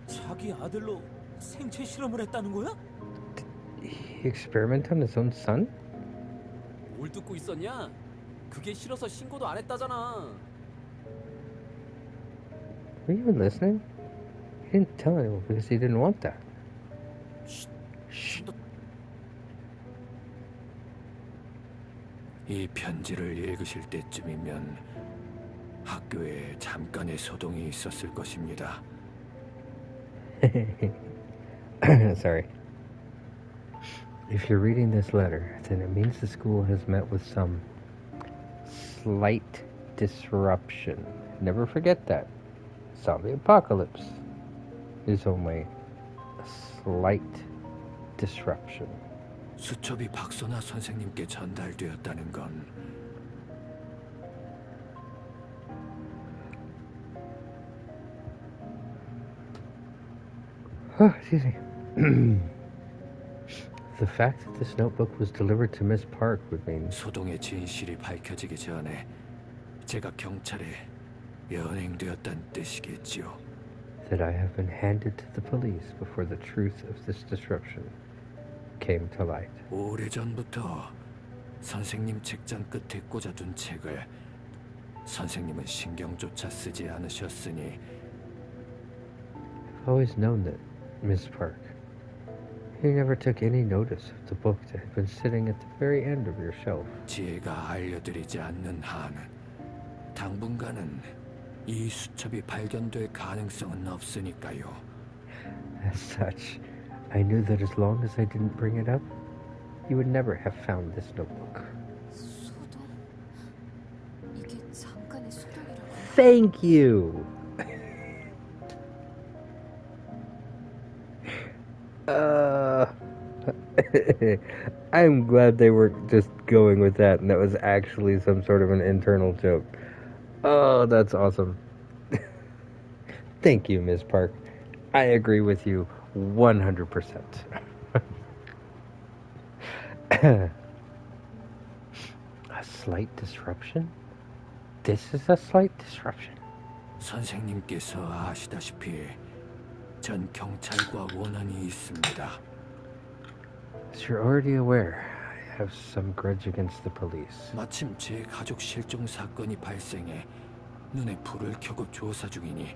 Speaker 5: 자기 아들로 생체 실험을 했다는 거야?
Speaker 1: He experimented on his own son?
Speaker 4: 뭘 듣고 있었냐? 그게 싫어서 신고도 안 했다잖아.
Speaker 1: Were you even listening? He didn't tell anyone because he didn't want that.
Speaker 4: Shh.
Speaker 6: 이 편지를 읽으실 때쯤이면 학교에 잠깐의 소동이 있었을 것입니다.
Speaker 1: Sorry. If you're reading this letter, then it means the school has met with some slight disruption. Never forget that. Zombie apocalypse is only a slight disruption.
Speaker 6: 수첩이 박소나 선생님께 전달되었다는 건
Speaker 1: Excuse me. The fact that this notebook was delivered to Miss Park would mean
Speaker 6: 소동의 진실이 밝혀지기 전에 제가 경찰에 연행되었다는 뜻이겠지요.
Speaker 1: That I have been handed to the police before the truth of this disruption came to light.
Speaker 6: 오래전부터 선생님 책장 끝에 꽂아둔 책을 선생님은 신경조차 쓰지 않으셨으니
Speaker 1: I've always known that, Miss Park. You never took any notice of the book that had been sitting at the very end of your shelf.
Speaker 6: 제가 알려드리지 않는 한은 당분간은 이 수첩이 발견될 가능성은 없으니까요.
Speaker 1: As such, I knew that as long as I didn't bring it up, you would never have found this notebook.
Speaker 2: 소동? 이게 잠깐의 소동이라고.
Speaker 1: Thank you! I'm glad they weren't just going with that and that was actually some sort of an internal joke. Oh, that's awesome. Thank you, Ms. Park. I agree with you 100%. A slight disruption? This is a slight disruption.
Speaker 6: 선생님께서 아시다시피 전 경찰과 원한이 있습니다.
Speaker 1: As you're already aware, I have some grudge against the police.
Speaker 6: 마침 제 가족 실종 사건이 발생해 눈에 불을 켜고 조사 중이니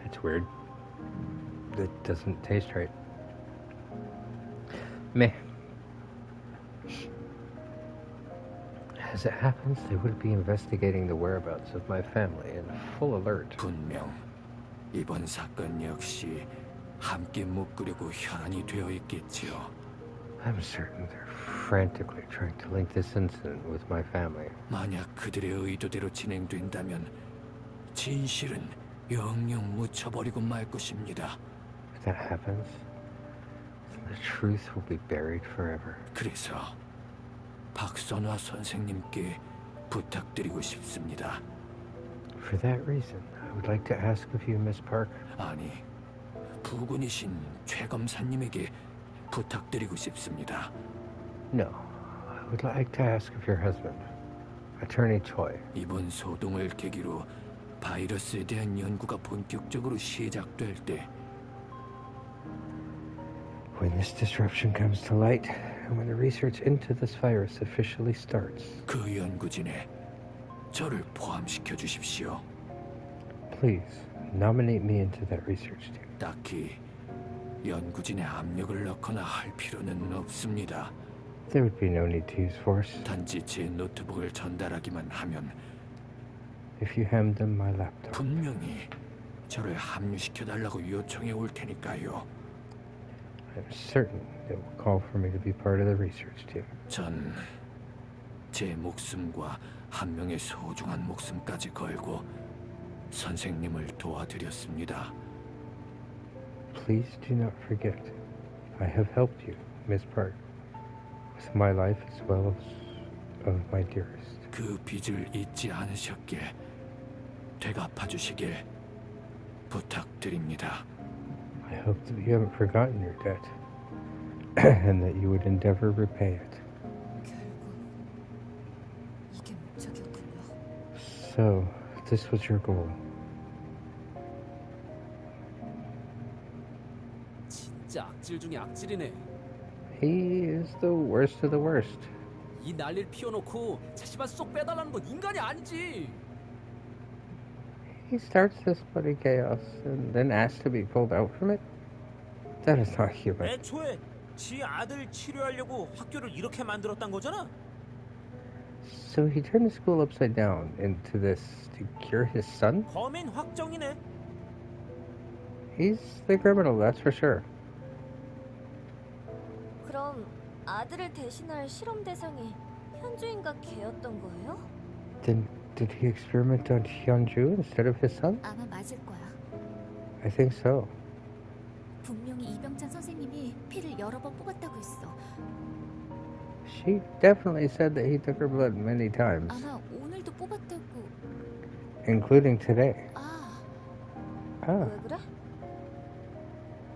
Speaker 1: That's weird. That doesn't taste right. Meh. As it happens, they would be investigating the whereabouts of my family in full alert.
Speaker 6: 분명 이번 사건 역시 함께 묶으려고 혈안이 되어 있겠지요.
Speaker 1: I'm certain they're frantically trying to link this incident with my family.
Speaker 6: 만약 그들의 의도대로 진행된다면 진실은 영영 묻혀버리고 말 것입니다.
Speaker 1: If that happens, then the truth will be buried forever.
Speaker 6: 그래서 박선화 선생님께 부탁드리고 싶습니다.
Speaker 1: For that reason, I would like to ask of you, Miss Park.
Speaker 6: 아니, 부군이신 최 검사님에게 부탁드리고 싶습니다.
Speaker 1: No, I would like to ask of your husband, Attorney Choi.
Speaker 6: 이번 소동을 계기로 바이러스에 대한 연구가 본격적으로 시작될 때
Speaker 1: When this disruption comes to light, and when the research into this virus officially starts,
Speaker 6: 그 연구진에 저를 포함시켜 주십시오.
Speaker 1: please nominate me into that research team.
Speaker 6: 딱히 연구진에 압력을 넣거나 할 필요는 없습니다.
Speaker 1: There would be no need to use force.
Speaker 6: 단지 제 노트북을 전달하기만 하면
Speaker 1: If you hand them my laptop,
Speaker 6: 분명히 저를 합류시켜달라고 요청해 올 테니까요.
Speaker 1: I'm certain they will call for me to be part of the research team.
Speaker 6: 전 제 목숨과 한 명의 소중한 목숨까지 걸고 선생님을 도와드렸습니다.
Speaker 1: Please do not forget, I have helped you, Miss Park, with my life as well as of my dearest.
Speaker 6: 그 빚을 잊지 않으셨길 되갚아주시길 부탁드립니다.
Speaker 1: I hope that you haven't forgotten your debt, and that you would endeavor to repay it.
Speaker 2: 결국 이게 목적이었군요.
Speaker 1: So, this was your goal.
Speaker 4: 진짜 악질 중에 악질이네.
Speaker 1: He is the worst of the worst.
Speaker 4: 이 난리를 피워놓고 자신만 쏙 빼달라는 건 인간이 아니지.
Speaker 1: He starts this bloody chaos and then asks to be pulled out from it? That is not human.
Speaker 5: 애초에 지 아들 치료하려고 학교를 이렇게 만들었단 거잖아.
Speaker 1: So he turned the school upside down into this to cure his son?
Speaker 5: 범인 확정이네.
Speaker 1: He's the criminal, that's for sure.
Speaker 3: 그럼 아들을 대신할 실험 대상이 현주인가 걔였던 거예요?
Speaker 1: Then did he experiment on Hyunju instead of his son?
Speaker 2: 아마 맞을 거야.
Speaker 1: I think so.
Speaker 2: 분명히 이병찬 선생님이 피를 여러 번 뽑았다고 했어.
Speaker 1: She definitely said that he took her blood many times,
Speaker 2: 아마 오늘도 뽑았다고.
Speaker 1: including today.
Speaker 2: 아,
Speaker 1: Ah,
Speaker 3: 왜 그래?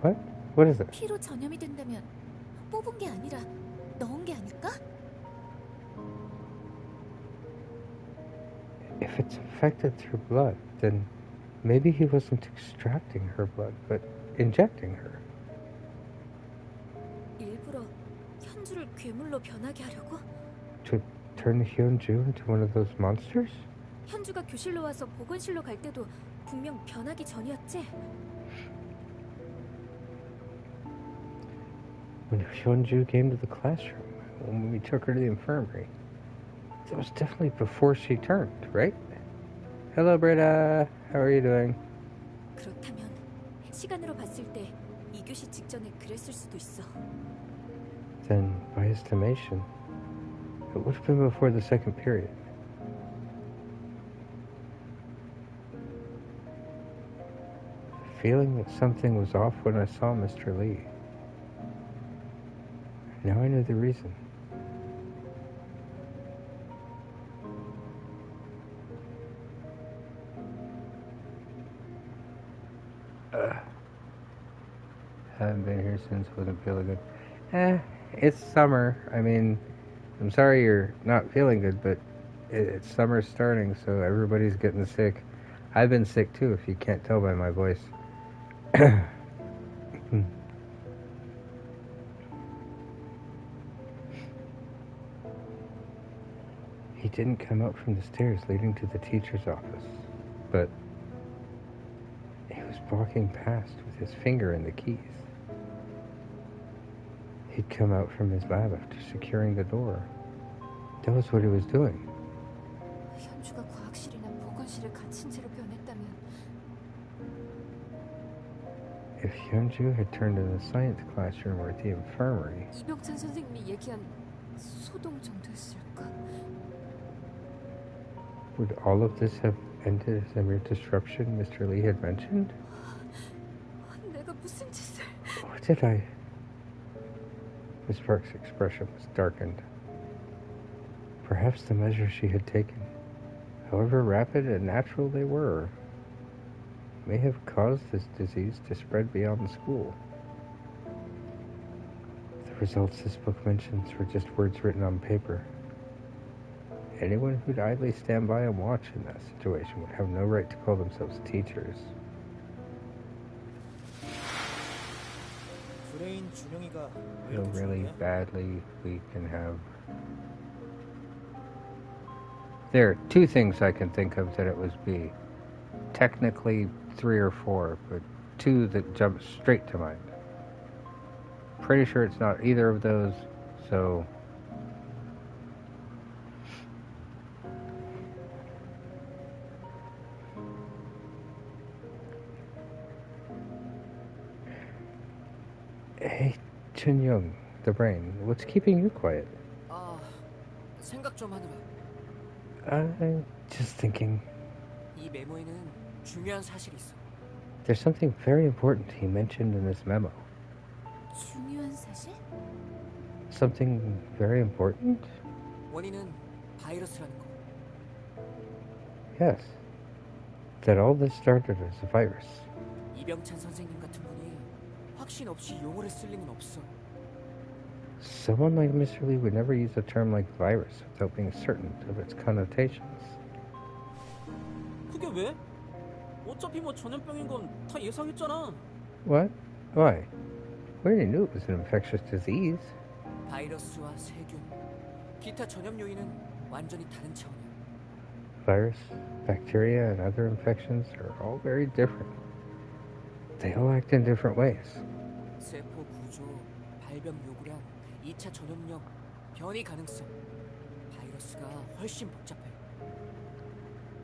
Speaker 1: what? What is it?
Speaker 2: 피로 전염이 된다면 뽑은 게 아니라
Speaker 3: 넣은 게 아닐까?
Speaker 1: If it's affected through blood, then maybe he wasn't extracting her blood, but injecting her.
Speaker 2: 일부러 현주를 괴물로 변하게 하려고?
Speaker 1: To turn Hyunju into one of those monsters?
Speaker 2: 현주가 교실로 와서 보건실로 갈 때도 분명 변하기 전이었지?
Speaker 1: When Hyunju came to the classroom, when we took her to the infirmary, that was definitely before she turned, right? Hello, Britta. How are you doing?
Speaker 2: 그렇다면 시간으로 봤을 때 2교시 직전에 그랬을 수도 있어.
Speaker 1: Then, by estimation, it would have been before the second period. The feeling that something was off when I saw Mr. Lee. Now I know the reason. Haven't been here since wasn't feeling good. It's summer. I mean, I'm sorry you're not feeling good, but it's summer starting, so everybody's getting sick. I've been sick too, if you can't tell by my voice. He didn't come out from the stairs leading to the teacher's office, but he was walking past with his finger in the keys. He'd come out from his lab after securing the door. That was what he was doing.
Speaker 2: 현주가 과학실이나 보건실을 갇힌 채로 변했다면
Speaker 1: If Hyunju had turned in the science classroom or at the infirmary,
Speaker 2: 이병찬 선생님이 얘기한 소동 정도였을까?
Speaker 1: would all of this have ended as a mere disruption Mr. Lee had mentioned?
Speaker 2: 내가 무슨 짓을...
Speaker 1: What did I... Miss Park's expression was darkened. Perhaps the measures she had taken, however rapid and natural they were, may have caused this disease to spread beyond the school. The results this book mentions were just words written on paper. Anyone who'd idly stand by and watch in that situation would have no right to call themselves teachers.
Speaker 5: 브레인 준영이가 왜
Speaker 1: Feel really
Speaker 5: 구조냐?
Speaker 1: badly we can have... There are two things I can think of that it was B. Technically 3 or 4, but 2 that jump straight to mind. Pretty sure it's not either of those, so... Hey, Chun-young, the brain, what's keeping you quiet?
Speaker 4: 생각 좀 하느라.
Speaker 1: I'm just thinking.
Speaker 4: 이 메모에는 중요한 사실이 있어.
Speaker 1: There's something very important he mentioned in this memo.
Speaker 2: 중요한 사실?
Speaker 1: Something very important?
Speaker 4: 원인은 바이러스라는 거.
Speaker 1: Yes. That all this started as a virus.
Speaker 4: 이병찬 선생님 같은 분이 확신 없이 용어를 쓸 리는 없어.
Speaker 1: Someone like Mr. Lee would never use a term like virus without being certain of its connotations.
Speaker 8: 그게 왜? 어차피 뭐 전염병인 건 다 예상했잖아.
Speaker 1: What? Why? We already knew it was an infectious disease.
Speaker 4: 바이러스와 세균, 기타 전염 요인은 완전히 다른 차원이야.
Speaker 1: Virus, bacteria, and other infections are all very different. They all act in different ways.
Speaker 4: 세포 구조, 발병 요구량, 2차 전염력, 변이 가능성. 바이러스가 훨씬 복잡해.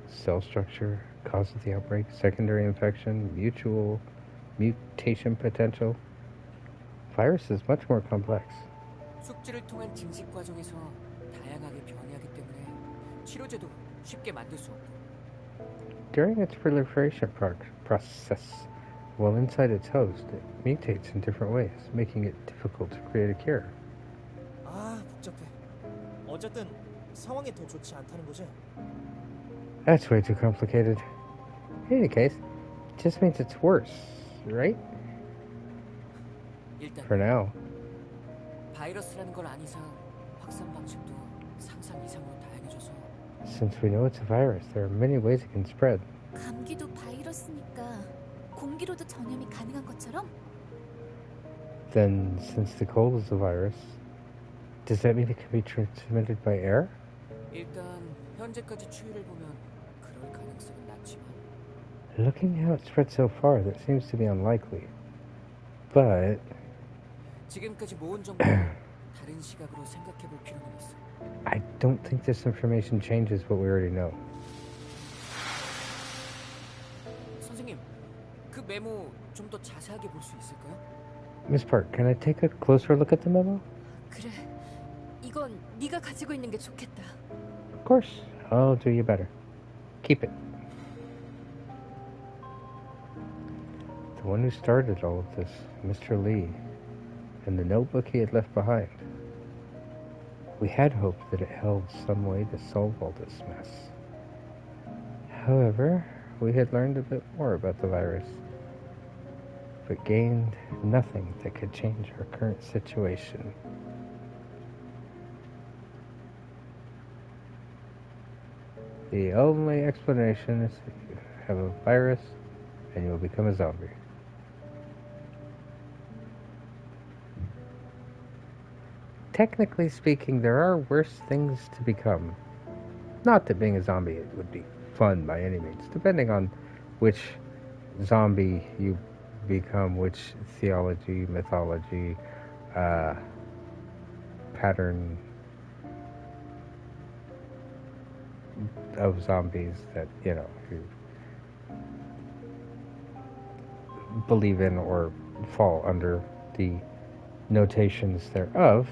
Speaker 1: Cell structure, cause of the outbreak, secondary infection, mutation potential. Virus is much more complex.
Speaker 4: 숙지를 통한 증식 과정에서 다양하게 변이하기 때문에 치료제도 쉽게 만들 수 없고.
Speaker 1: During its proliferation process, while inside its host, it mutates in different ways, making it difficult to create a cure.
Speaker 5: 아, 복잡해. 어쨌든 상황이 더 좋지 않다는 거지?
Speaker 1: That's way too complicated. In any case, it just means it's worse, right?
Speaker 4: 일단
Speaker 1: For now.
Speaker 4: 바이러스라는 걸 안 이상 확산 방식도 상상 이상으로 다양해져서
Speaker 1: Since we know it's a virus, there are many ways it can spread.
Speaker 2: 감기도 바이러스니까 공기로도 전염이 가능한 것처럼?
Speaker 1: Then, since the cold is a virus, does that mean it can be transmitted by air?
Speaker 4: 일단 현재까지 추이를 보면 그럴 가능성은 낮지만
Speaker 1: Looking how it spread so far, that seems to be unlikely. But
Speaker 4: 지금까지 모은 정보를 다른 시각으로 생각해 볼 필요는 있어.
Speaker 1: I don't think this information changes what we already know.
Speaker 4: 선생님, 그 메모 좀 더 자세하게 볼 수 있을까요?
Speaker 1: Miss Park, can I take a closer look at the memo?
Speaker 2: 그래, 이건 네가 가지고 있는 게 좋겠다.
Speaker 1: Of course. I'll do you better. Keep it. The one who started all of this, Mr. Lee, and the notebook he had left behind. We had hoped that it held some way to solve all this mess. However, we had learned a bit more about the virus, but gained nothing that could change our current situation. The only explanation is that you have a virus and you will become a zombie. Technically speaking, there are worse things to become. Not that being a zombie would be fun by any means, depending on which zombie you become, which theology, mythology, pattern of zombies that, you believe in or fall under the notations thereof.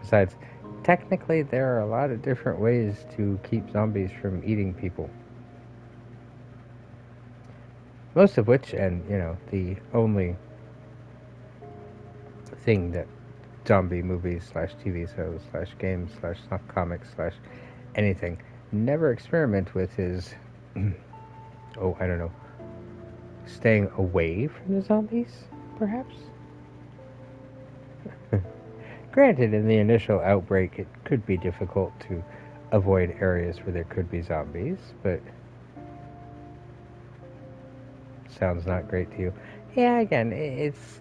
Speaker 1: Besides, technically there are a lot of different ways to keep zombies from eating people. Most of which, and the only thing that zombie movies / TV shows / games / comics / anything never experiment with is, I don't know, staying away from the zombies, perhaps? Granted, in the initial outbreak, it could be difficult to avoid areas where there could be zombies, but sounds not great to you. Yeah, again, it's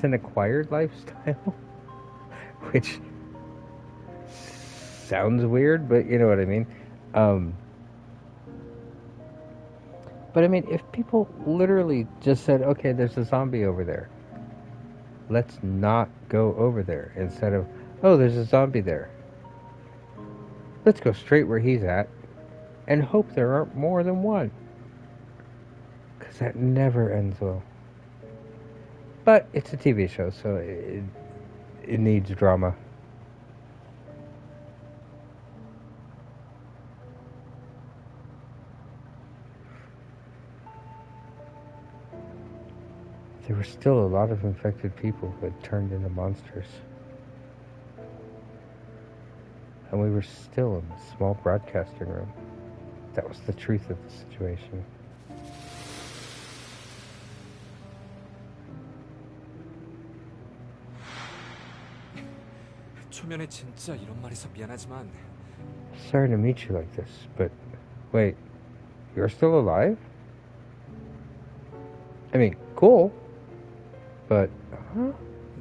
Speaker 1: an acquired lifestyle, which sounds weird, but you know what I mean. But I mean, if people literally just said, okay, there's a zombie over there, let's not go over there, instead of, oh, there's a zombie there, let's go straight where he's at and hope there aren't more than one, because that never ends well. But it's a TV show, so it needs drama. There were still a lot of infected people who had turned into monsters. And we were still in a small broadcasting room. That was the truth of the situation.
Speaker 6: 초면에 진짜 이런 말해서 미안하지만
Speaker 1: Sorry to meet you like this, but wait, you're still alive? I mean, cool, but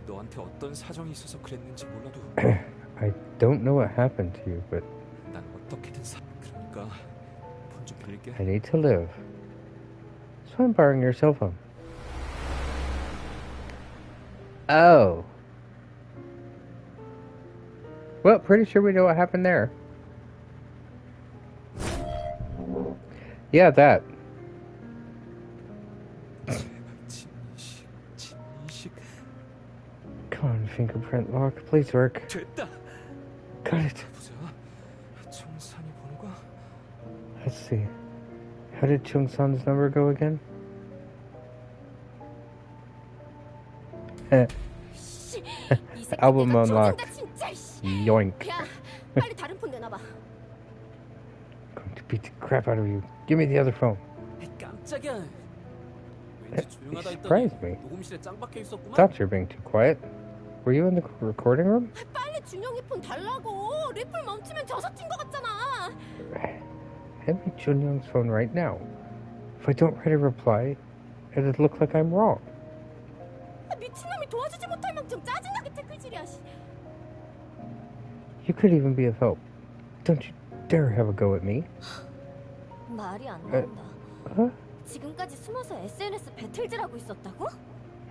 Speaker 6: 너한테 어떤 사정이 있어서 그랬는지 몰라도
Speaker 1: I don't know what happened to you, but
Speaker 6: 난 어떻게든 그러니까 폰 좀 빌릴게.
Speaker 1: I need to live. So I'm borrowing your cell phone. Oh. Well, pretty sure we know what happened there. Yeah, that.
Speaker 6: 진이식.
Speaker 1: Come on, fingerprint lock. Please work.
Speaker 6: 됐다.
Speaker 1: Got it.
Speaker 6: 보자. 청산이 번호가
Speaker 1: Let's see. How did Chung San's number go again?
Speaker 2: 씨, 이 새끼
Speaker 1: Album
Speaker 2: 내가
Speaker 1: unlocked.
Speaker 2: 쪼진다, 진짜, 씨.
Speaker 1: Yoink.
Speaker 2: 야,
Speaker 3: 빨리 다른 폰 내놔봐.
Speaker 1: Going to beat the crap out of you. Give me the other phone.
Speaker 8: 깜짝이야.
Speaker 1: You
Speaker 8: 왠지 조용하다 했더니
Speaker 1: surprised me.
Speaker 8: 녹음실에 짱 박혀 있었구만.
Speaker 1: Thought you were being too quiet. Were you in the recording room?
Speaker 3: 빨리 준영이 폰 달라고. 리플 멈추면 저 사친 거 같잖아.
Speaker 1: Hand me Junyoung's phone right now. If I don't write a reply, it'll look like I'm wrong.
Speaker 3: 미친놈이 도와주지 못할 만큼 짜증나게 태클질이야.
Speaker 1: You could even be of help. Don't you dare have a go at me.
Speaker 3: 말이 안 나온다.
Speaker 1: Huh?
Speaker 3: 지금까지 숨어서 SNS 배틀질하고 있었다고?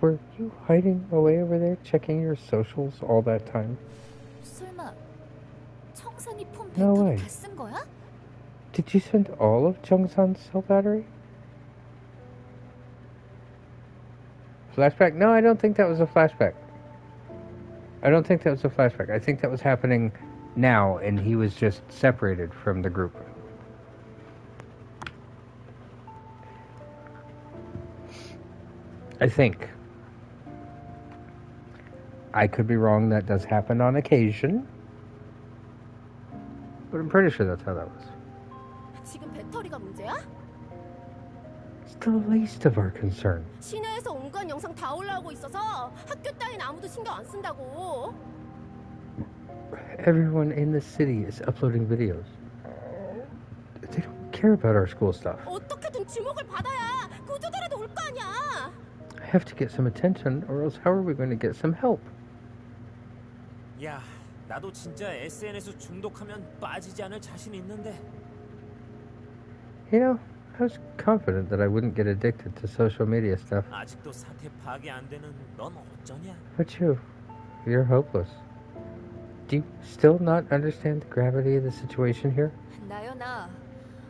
Speaker 1: Were you hiding away over there, checking your socials all that time?
Speaker 3: 설마 청산이 폰
Speaker 1: No way.
Speaker 3: 배터리 다 쓴 거야?
Speaker 1: Did you spend all of Jungsan's cell battery? Flashback? No, I don't think that was a flashback. I don't think that was a flashback. I think that was happening now, and he was just separated from the group. I think. I could be wrong, that does happen on occasion. But I'm pretty sure that's how that was.
Speaker 3: 지금 배터리가 문제야?
Speaker 1: It's the least of our concern.
Speaker 3: 시내에서 온갖 영상 다 올라오고 있어서 학교 따윈 아무도 신경 안 쓴다고.
Speaker 1: Everyone in the city is uploading videos. They don't care about our school stuff.
Speaker 3: 어떻게든 주목을 받아야 구조대라도 올 거 아니야.
Speaker 1: I have to get some attention, or else how are we going to get some help?
Speaker 5: 야, 나도 진짜 SNS 중독하면 빠지지 않을 자신 있는데.
Speaker 1: You know, I was confident that I wouldn't get addicted to social media stuff.
Speaker 5: 아직도 사태 파악이 안 되는 넌 어쩌냐?
Speaker 1: But you're hopeless. Do you still not understand the gravity of the situation here?
Speaker 2: 나연아,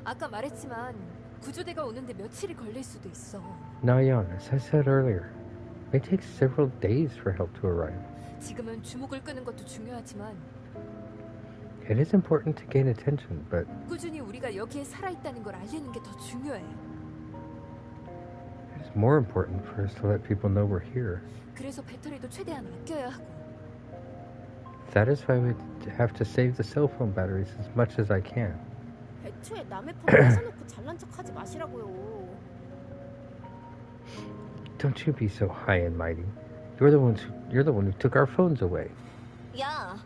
Speaker 2: 아까 말했지만 구조대가 오는데 며칠이 걸릴 수도 있어.
Speaker 1: Nayeon, as I said earlier, it may take several days for help to arrive.
Speaker 2: 지금은 주목을 끄는 것도 중요하지만
Speaker 1: It is important to gain attention, but
Speaker 2: 꾸준히 우리가 여기에 살아있다는 걸 알리는 게 더 중요해.
Speaker 1: it is more important for us to let people know we're here.
Speaker 2: 그래서 배터리도 최대한 아껴야 하고.
Speaker 1: That is why we have to save the cell phone batteries as much as I can.
Speaker 3: 애초에 남의 폰 뺏어놓고 잘난 척하지 마시라고요.
Speaker 1: Don't you be so high and mighty. You're the one who took our phones away.
Speaker 3: 야,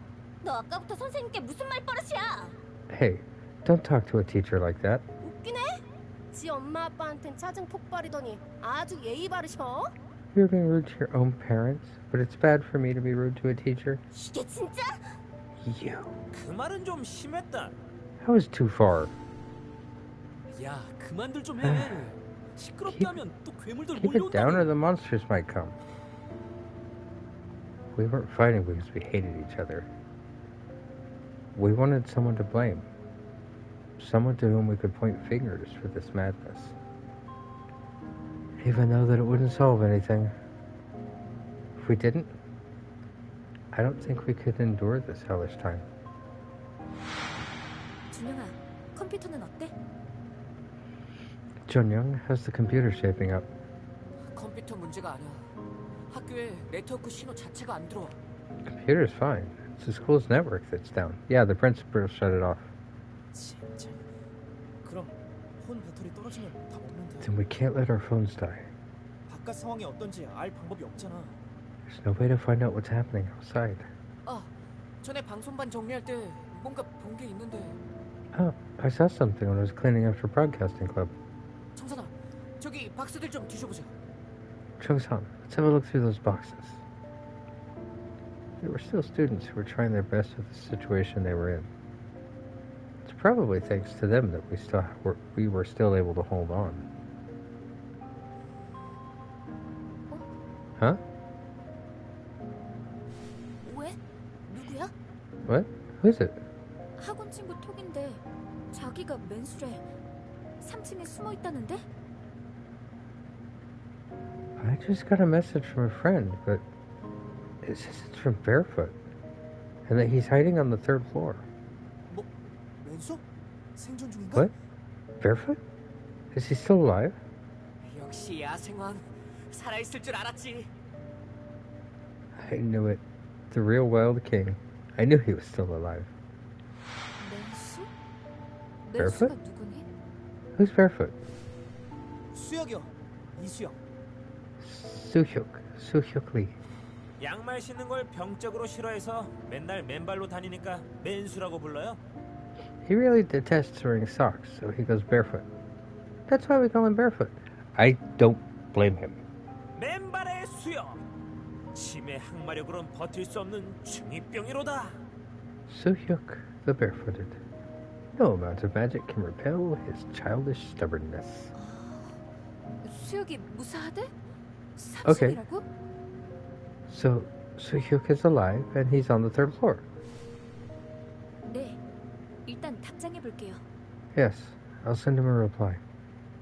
Speaker 3: 너 아까부터 선생님께 무슨 말버릇이야?
Speaker 1: Hey, don't talk to a teacher like that.
Speaker 3: 웃기네? 지 엄마 아빠한텐 짜증 폭발이더니 아주 예의 바르셔?
Speaker 1: You're being rude to your own parents, but it's bad for me to be rude to a teacher.
Speaker 3: 이게 진짜?
Speaker 1: You.
Speaker 5: 그 말은 좀 심했다.
Speaker 1: That was too far.
Speaker 8: 야, 그만들 좀 해. 시끄럽게 하면 또 괴물들
Speaker 1: Keep it down or
Speaker 8: 몰려온다고.
Speaker 1: the monsters might come. We weren't fighting because we hated each other. We wanted someone to blame. Someone to whom we could point fingers for this madness. Even though that it wouldn't solve anything. If we didn't, I don't think we could endure this hellish time.
Speaker 2: 준영아, 컴퓨터는 어때?
Speaker 1: Junyoung, how's the computer shaping up?
Speaker 4: 컴퓨터 문제가 아니야. 학교에 네트워크 신호 자체가 안 들어와.
Speaker 1: Computer's fine. It's the school's network that's down. Yeah, the principal shut it off.
Speaker 5: 진짜. 그럼 폰 배터리 떨어지면 다 먹는데.
Speaker 1: Then we can't let our phones die.
Speaker 5: 바깥 상황이 어떤지 알 방법이 없잖아.
Speaker 1: There's no way to find out what's happening outside.
Speaker 4: 아, 전에 방송반 정리할 때 뭔가 본 게 있는데.
Speaker 1: Oh, I saw something when I was cleaning after Broadcasting Club.
Speaker 4: 청산아, 저기 박스들 좀 뒤져보자.
Speaker 1: Chung-san, let's have a look through those boxes. There were still students who were trying their best with the situation they were in. It's probably thanks to them that we were still able to hold on. Huh?
Speaker 2: 왜? 누구야?
Speaker 1: What? Who's it?
Speaker 2: 학원 친구 톡인데 자기가 맨술에 3층에 숨어 있다는데?
Speaker 1: I just got a message from a friend, but it says it's from Barefoot, and that he's hiding on the 3rd floor.
Speaker 5: 뭐? 왼수? 생존 중인가?
Speaker 1: What? Barefoot? Is he still alive?
Speaker 4: 역시 야생왕 살아있을 줄 알았지.
Speaker 1: I knew it. The real Wild King. I knew he was still alive.
Speaker 2: 멜수가
Speaker 1: Barefoot?
Speaker 2: 누구니?
Speaker 1: Who's barefoot?
Speaker 8: 수혁이요. 이수혁.
Speaker 1: Suhyuk Lee.
Speaker 5: 양말 신는 걸 병적으로 싫어해서 맨날 맨발로 다니니까 맨수라고 불러요.
Speaker 1: He really detests wearing socks, so he goes barefoot. That's why we call him Barefoot. I don't blame him.
Speaker 5: 맨발의 수염. 치매 항마력으론 버틸 수 없는 중이병이로다.
Speaker 1: Suhyuk the Barefooted. No amount of magic can repel his childish stubbornness.
Speaker 2: 수혁이 무사하대?
Speaker 1: 오케이.
Speaker 2: 삼십이라고?
Speaker 1: So, Suhyuk is alive and he's on the third floor.
Speaker 2: 네. 일단 답장해 볼게요.
Speaker 1: Yes, I'll send him a reply.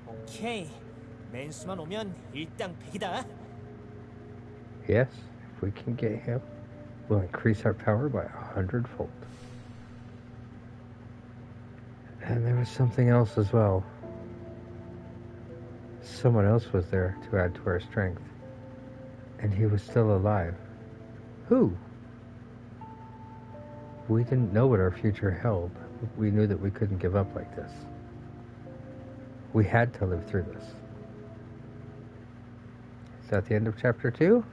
Speaker 8: 오케이. 맨수만 오면 일당백이다.
Speaker 1: Yes, if we can get him, we'll increase our power by 100-fold. And there was something else as well. Someone else was there to add to our strength. And he was still alive. Who? We didn't know what our future held. We knew that we couldn't give up like this. We had to live through this. Is that the end of chapter 2?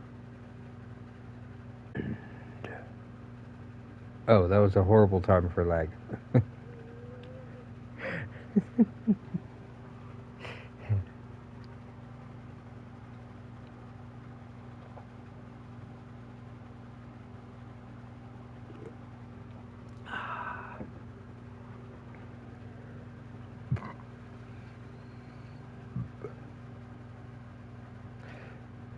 Speaker 1: Oh, that was a horrible time for lag.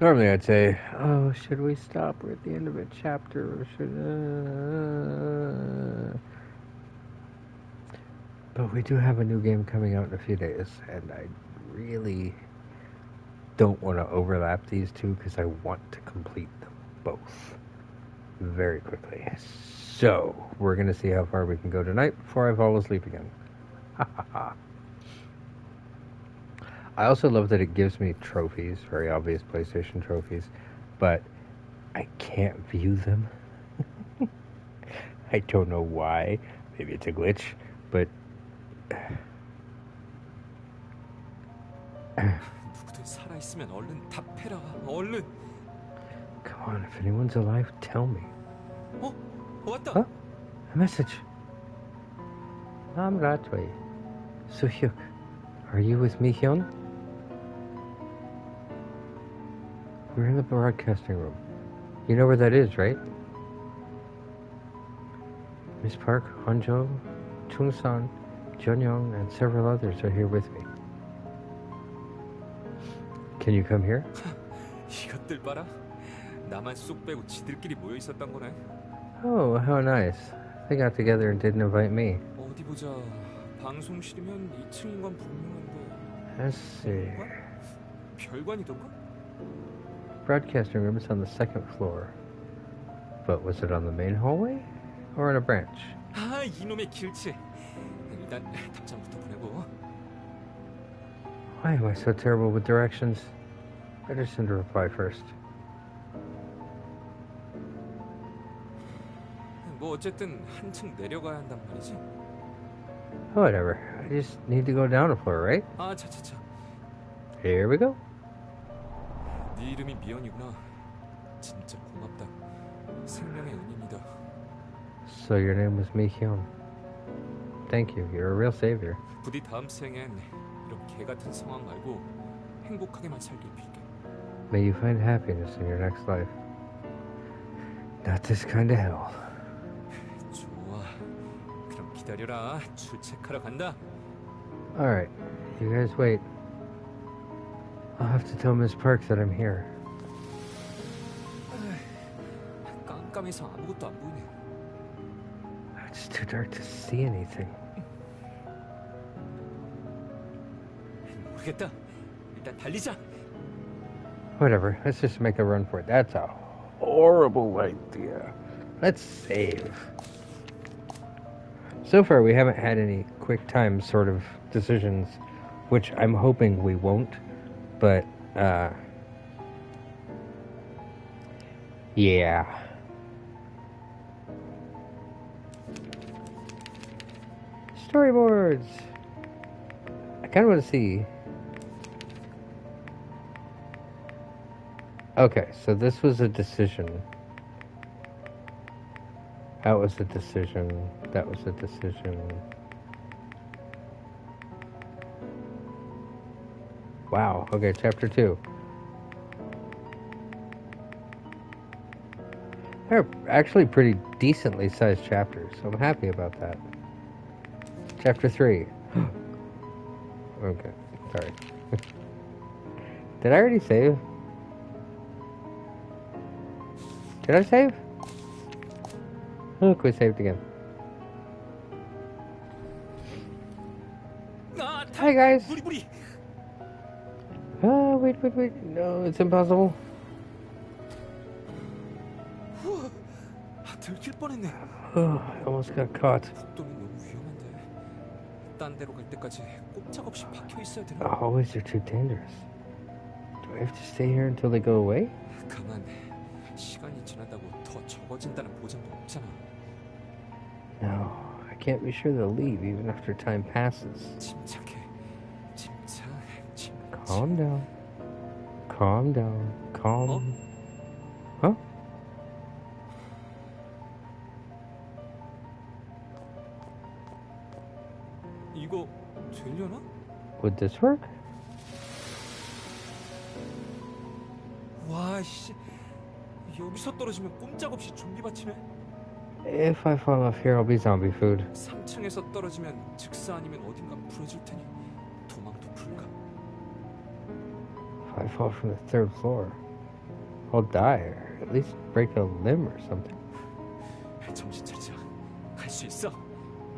Speaker 1: Normally I'd say, oh, should we stop? We're at the end of a chapter, or should... But we do have a new game coming out in a few days, and I really don't want to overlap these two because I want to complete them both very quickly. So, we're going to see how far we can go tonight before I fall asleep again. Ha ha ha. I also love that it gives me trophies, very obvious PlayStation trophies, but I can't view them. I don't know why. Maybe it's a glitch, but...
Speaker 6: 누구든 살아있으면 얼른 답해라. 얼른.
Speaker 1: Come on, if anyone's alive, tell me.
Speaker 6: 왔다.
Speaker 1: Huh? A message. Namratwe. Suhyuk, are you with me, Hyun? We're in the broadcasting room. You know where that is, right? Miss Park, Hanjo, Chung-san, Jeonyoung, and several others are here with me. Can you come here?
Speaker 6: 이것들 봐라. 나만 쏙 빼고 지들끼리 모여 있었던 거네.
Speaker 1: Oh, how nice. They got together and didn't invite me.
Speaker 6: 어디 보자. 방송실이면 2층인 건 분명한데.
Speaker 1: Let's see.
Speaker 6: 별관이던가?
Speaker 1: Broadcasting room is on the second floor. But was it on the main hallway? Or in a branch?
Speaker 6: 아, 이놈의 길치. 일단 답장부터 보내고.
Speaker 1: Why am I so terrible with directions? Better send a reply first.
Speaker 6: 뭐 어쨌든 한층 내려가야 한단 말이지.
Speaker 1: Whatever. I just need to go down a floor, right?
Speaker 6: 아, 차차차.
Speaker 1: Here we go.
Speaker 6: 네 이름이 미연이구나. 진짜 고맙다. 생명의 은인이다.
Speaker 1: So your name was Mi-hyun. Thank you. You're a real savior.
Speaker 6: 부디 다음 생엔 이런 개 같은 상황 말고 행복하게만 살길 빌게.
Speaker 1: May you find happiness in your next life. Not this kind of hell.
Speaker 6: 좋아. 그럼 기다려라. 출첵하러 간다.
Speaker 1: Alright. You guys wait. I'll have to tell Miss Park that I'm here.
Speaker 6: 깜깜해서 아무것도 안 보이네.
Speaker 1: It's too dark to see anything.
Speaker 6: 모르겠다. 일단 달리자.
Speaker 1: Whatever. Let's just make a run for it. That's a horrible idea. Let's save. So far, we haven't had any quick time sort of decisions, which I'm hoping we won't. But, yeah. Storyboards! kind of want to see. Okay, so this was a decision. That was a decision. That was a decision. Wow. Okay, chapter 2. They're actually pretty decently sized chapters, so I'm happy about that. Chapter 3. Okay, sorry. Did I already save? Did I save? Look, we saved again. Hi guys!
Speaker 8: 부리부리.
Speaker 1: Wait. No, it's impossible.
Speaker 8: 들킬 뻔했네.
Speaker 1: I almost got caught.
Speaker 8: 폭동이 너무 위험한데. 딴 데로 갈 때까지 꼼짝없이 박혀 있어야 되나?
Speaker 1: Always are too dangerous. Do I have to stay here until they go away?
Speaker 8: 가만. 시간이 지난다고 더 적어진다는 보장도 없잖아.
Speaker 1: No, I can't be sure they'll leave even after time passes.
Speaker 8: 침착해.
Speaker 1: Calm down. Calm down. Calm. Huh?
Speaker 8: 이거 되려나?
Speaker 1: Would this work?
Speaker 8: 와씨. 여기서 떨어지면 꼼짝없이 좀비 밭이네.
Speaker 1: If I fall off here, I'll be zombie food.
Speaker 8: 3층에서 떨어지면 즉사 아니면 어딘가 부러질 테니 도망도 불가.
Speaker 1: If I fall from the 3rd floor, I'll die, or at least break a limb or something.
Speaker 8: 정신 차리자. 할 수 있어.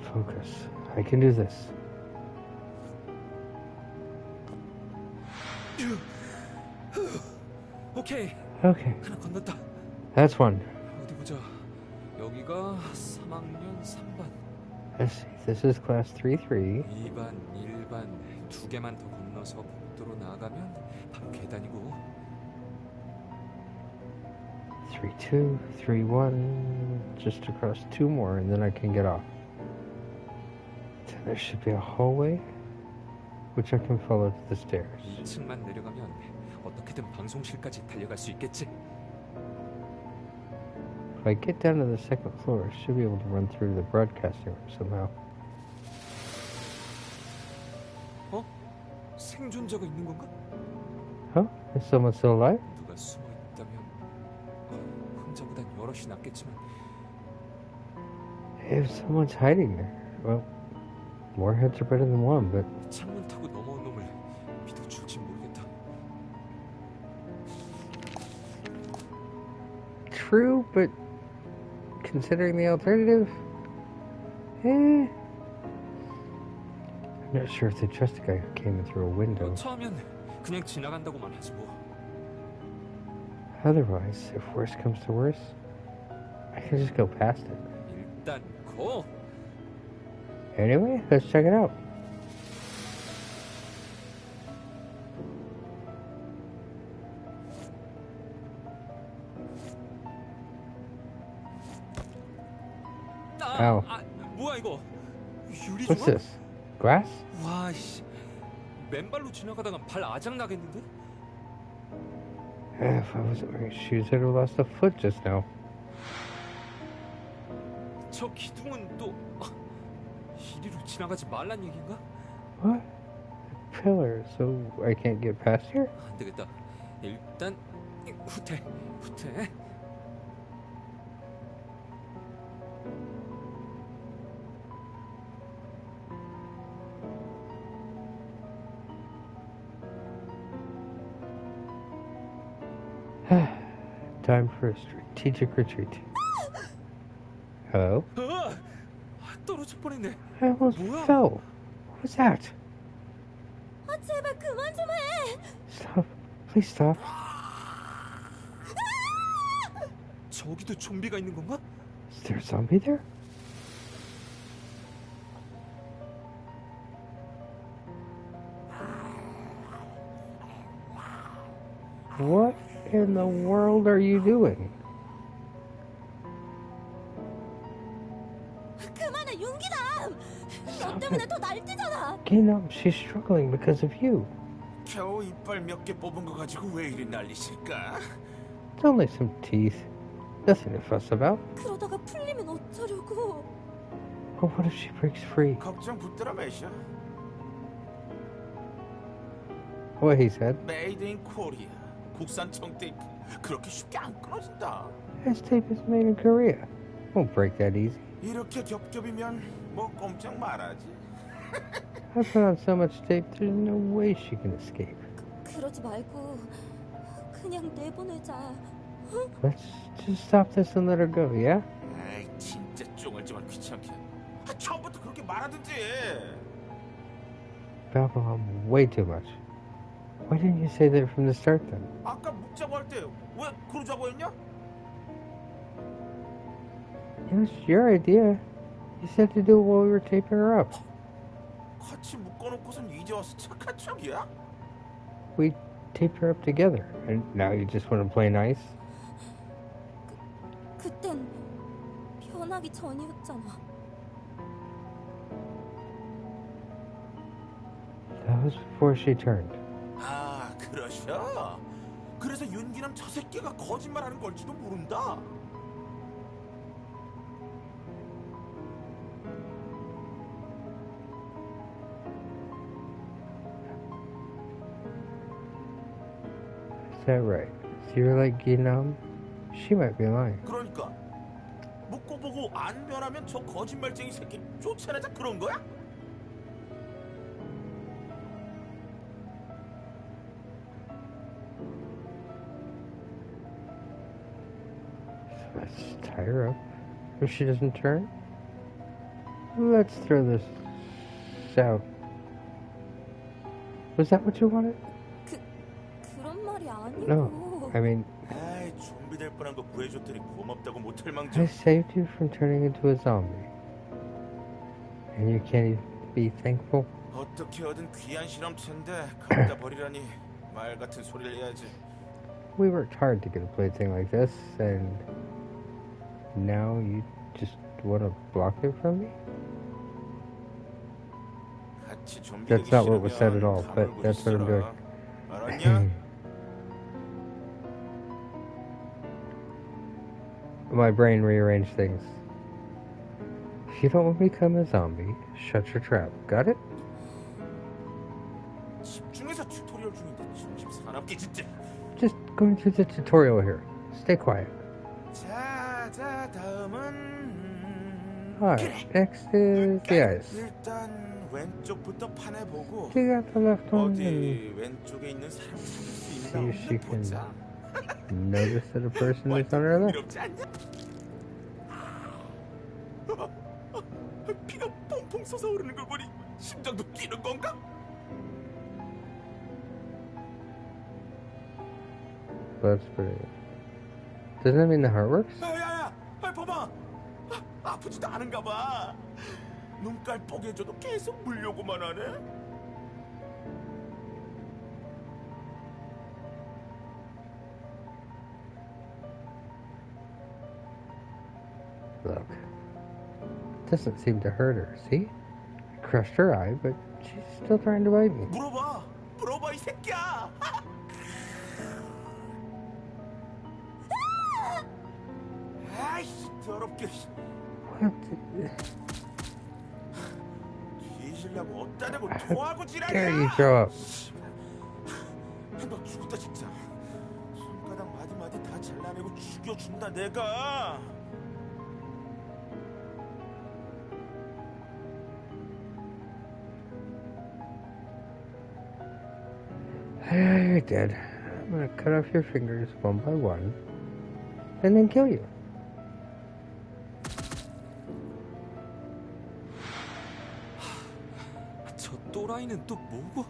Speaker 1: Focus. I can do this.
Speaker 8: 오케이.
Speaker 1: Okay,
Speaker 8: 하나 건넜다.
Speaker 1: that's one.
Speaker 8: 어디 보자. 여기가 3학년 3반.
Speaker 1: Let's see. This is class 3-3.
Speaker 8: 2반, 1반 두 개만 더 건너서 복도로 나아가면 바로 계단이고.
Speaker 1: 3-2, 3-1. Just across 2 more, and then I can get off. Then there should be a hallway, which I can follow to the stairs.
Speaker 8: 2층만 내려가면 어떻게든 방송실까지 달려갈 수 있겠지.
Speaker 1: If I get down to the 2nd floor, I should be able to run through the broadcasting room somehow.
Speaker 8: 어? 생존자가 있는 건가?
Speaker 1: Huh? Is someone still alive?
Speaker 8: 누가 숨어 있다면 혼자보단 여럿이 낫겠지만.
Speaker 1: If someone's hiding there, well, more heads are better than one, but
Speaker 8: 창문 타고 넘어온 놈을 믿어줄지 모르겠다.
Speaker 1: true, but considering the alternative, I'm not sure if they trust a guy who came in through a window.
Speaker 8: 처하면 그냥 지나간다고만 하지 뭐.
Speaker 1: Otherwise, if worse comes to worse, I can just go past it.
Speaker 8: 일단 고.
Speaker 1: Anyway, let's check it out. Ow.
Speaker 8: 뭐야 이거? 유리
Speaker 1: What's
Speaker 8: 조각?
Speaker 1: this? Glass?
Speaker 8: 와 씨. 맨발로 지나가다가 발 아작 나겠는데?
Speaker 1: If I wasn't wearing shoes, I'd have lost a foot just now.
Speaker 8: 저 기둥은 또 이리로 지나가지 말란 얘기인가?
Speaker 1: What? A pillar, so I can't get past here?
Speaker 8: 안 되겠다. 일단 후퇴.
Speaker 1: Time for a strategic retreat. Hello?
Speaker 8: 떨어질 뻔했네.
Speaker 1: I almost
Speaker 8: 뭐야?
Speaker 1: fell. What was that?
Speaker 3: 아, 제발 그만 좀 해.
Speaker 1: Stop. Please stop.
Speaker 8: 저기도 좀비가 있는 건가?
Speaker 1: Is there a zombie there? What in the world are you doing?
Speaker 3: 그만해, 윤기남. 너
Speaker 2: 너 때문에 더 날뛰잖아.
Speaker 1: Ginam, she's struggling because of you.
Speaker 7: 겨우 이빨 몇 개 뽑은 거 가지고 왜 이리 난리실까?
Speaker 1: It's only some teeth. Nothing to fuss about.
Speaker 2: 그러다가 풀리면 어쩌려고.
Speaker 1: But what if she breaks free?
Speaker 7: 걱정 붙들어 매셔.
Speaker 1: What he said.
Speaker 7: 메이드 인 코리아. 국산 청테이프 그렇게 쉽게 안 끊어진다.
Speaker 1: This tape is made in Korea. Won't break that easy.
Speaker 7: 이렇게 겹겹이면 뭐 꼼짝 말하지.
Speaker 1: I put on so much tape, there's no way she can escape.
Speaker 2: 그러지 말고 그냥 내보내자.
Speaker 1: Let's just stop this and let her go, yeah?
Speaker 7: 에이 진짜 쫑알쫑알 귀찮게. 처음부터 그렇게 말하든지.
Speaker 1: Babble on way too much. Why didn't you say that from the start then?
Speaker 7: 아까 묵자고 할 때 왜 그러자고 했냐?
Speaker 1: It was your idea. You said to do it while we were taping her up.
Speaker 7: 같이 묶어놓고선 이제 와서 착한 척이야?
Speaker 1: We taped her up together, and now you just want to play nice?
Speaker 2: 그땐 변하기 전이었잖아.
Speaker 1: That was before she turned.
Speaker 7: 아 그러셔? 그래서 윤기남 저 새끼가 거짓말하는 걸지도 모른다.
Speaker 1: Is that right? So you're like Ginam? She might be lying.
Speaker 7: 그러니까 묶고 보고 안 변하면 저 거짓말쟁이 새끼 쫓아내자 그런 거야?
Speaker 1: Let's tie her up. If she doesn't turn, let's throw this out. Was that what you wanted?
Speaker 2: 그런 말이 아니고.
Speaker 1: No. I mean,
Speaker 7: 에이 좀비될 뻔한 거 구해줬더니 고맙다고 못할
Speaker 1: I
Speaker 7: 망정.
Speaker 1: saved you from turning into a zombie. And you can't even be thankful?
Speaker 7: 어떻게 얻은 귀한 실험체인데 갖다 버리라니 말 같은 소리를 해야지.
Speaker 1: We worked hard to get a plaything like this, and now you just want to block it from me?
Speaker 7: 같이 좀비
Speaker 1: That's
Speaker 7: 되기
Speaker 1: not what was said at
Speaker 7: 싫으면
Speaker 1: all, but
Speaker 7: 가물고
Speaker 1: that's what I'm
Speaker 7: 있어라.
Speaker 1: doing.
Speaker 7: 알았냐?
Speaker 1: My brain rearranged things. If you don't want me to become a zombie, shut your trap. Got it?
Speaker 7: 집중해서 튜토리얼 중인데 정신 사납게 진짜.
Speaker 1: Just going through the tutorial here. Stay quiet.
Speaker 7: 자 다음은
Speaker 1: Alright, next is the eyes.
Speaker 7: 일단 왼쪽부터 파내보고
Speaker 1: Dig out the left one and
Speaker 7: 어디 왼쪽에 있는 사람 찾을 수 있나
Speaker 1: see if she
Speaker 7: 없나
Speaker 1: can
Speaker 7: 보자.
Speaker 1: notice that a person is on her left.
Speaker 7: 이롭지 않냐? 피가 펑펑 솟아오르는 걸 보니 심장도 뛰는 건가?
Speaker 1: That's pretty good. Doesn't that mean the heart works?
Speaker 7: 야야야, 봐봐. 아프지도 않은가 봐. 눈깔 뽀개져도 계속 물려고만 하네.
Speaker 1: Look. Doesn't seem to hurt her, see? I crushed her eye, but she's still trying to bite me.
Speaker 7: 물어봐 이 새끼야. 아이씨 더럽게.
Speaker 1: What?
Speaker 7: 뒤질라고 어따 대고 토하고
Speaker 1: Dare you
Speaker 7: 지랄이야.
Speaker 1: grow up?
Speaker 7: 너 죽었다 진짜. 손가락 마디마디 다 잘라내고 죽여준다 내가.
Speaker 1: You're dead. I'm gonna cut off your fingers one by one, and then kill you.
Speaker 8: 저 또라이는 또 뭐고?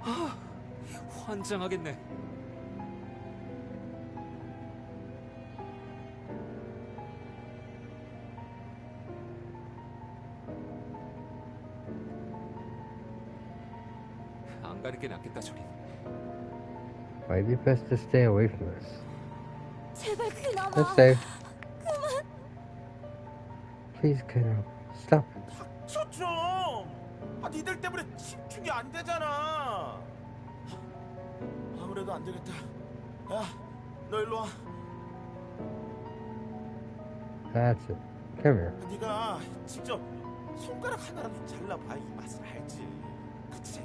Speaker 8: 아, 환장하겠네. 안 가는 게 낫겠다 저긴.
Speaker 1: Might be best to stay away from this.
Speaker 2: 제발 그나마.
Speaker 1: Let's save. Please, Kano, stop it.
Speaker 7: 저 좀. 아, 니들 때문에 집중이 안 되잖아. 아무래도 안 되겠다. 야, 너 일로 와.
Speaker 1: That's it. Come here.
Speaker 7: 네가 직접 손가락 하나라도 잘라봐 이 맛을 알지. 그치?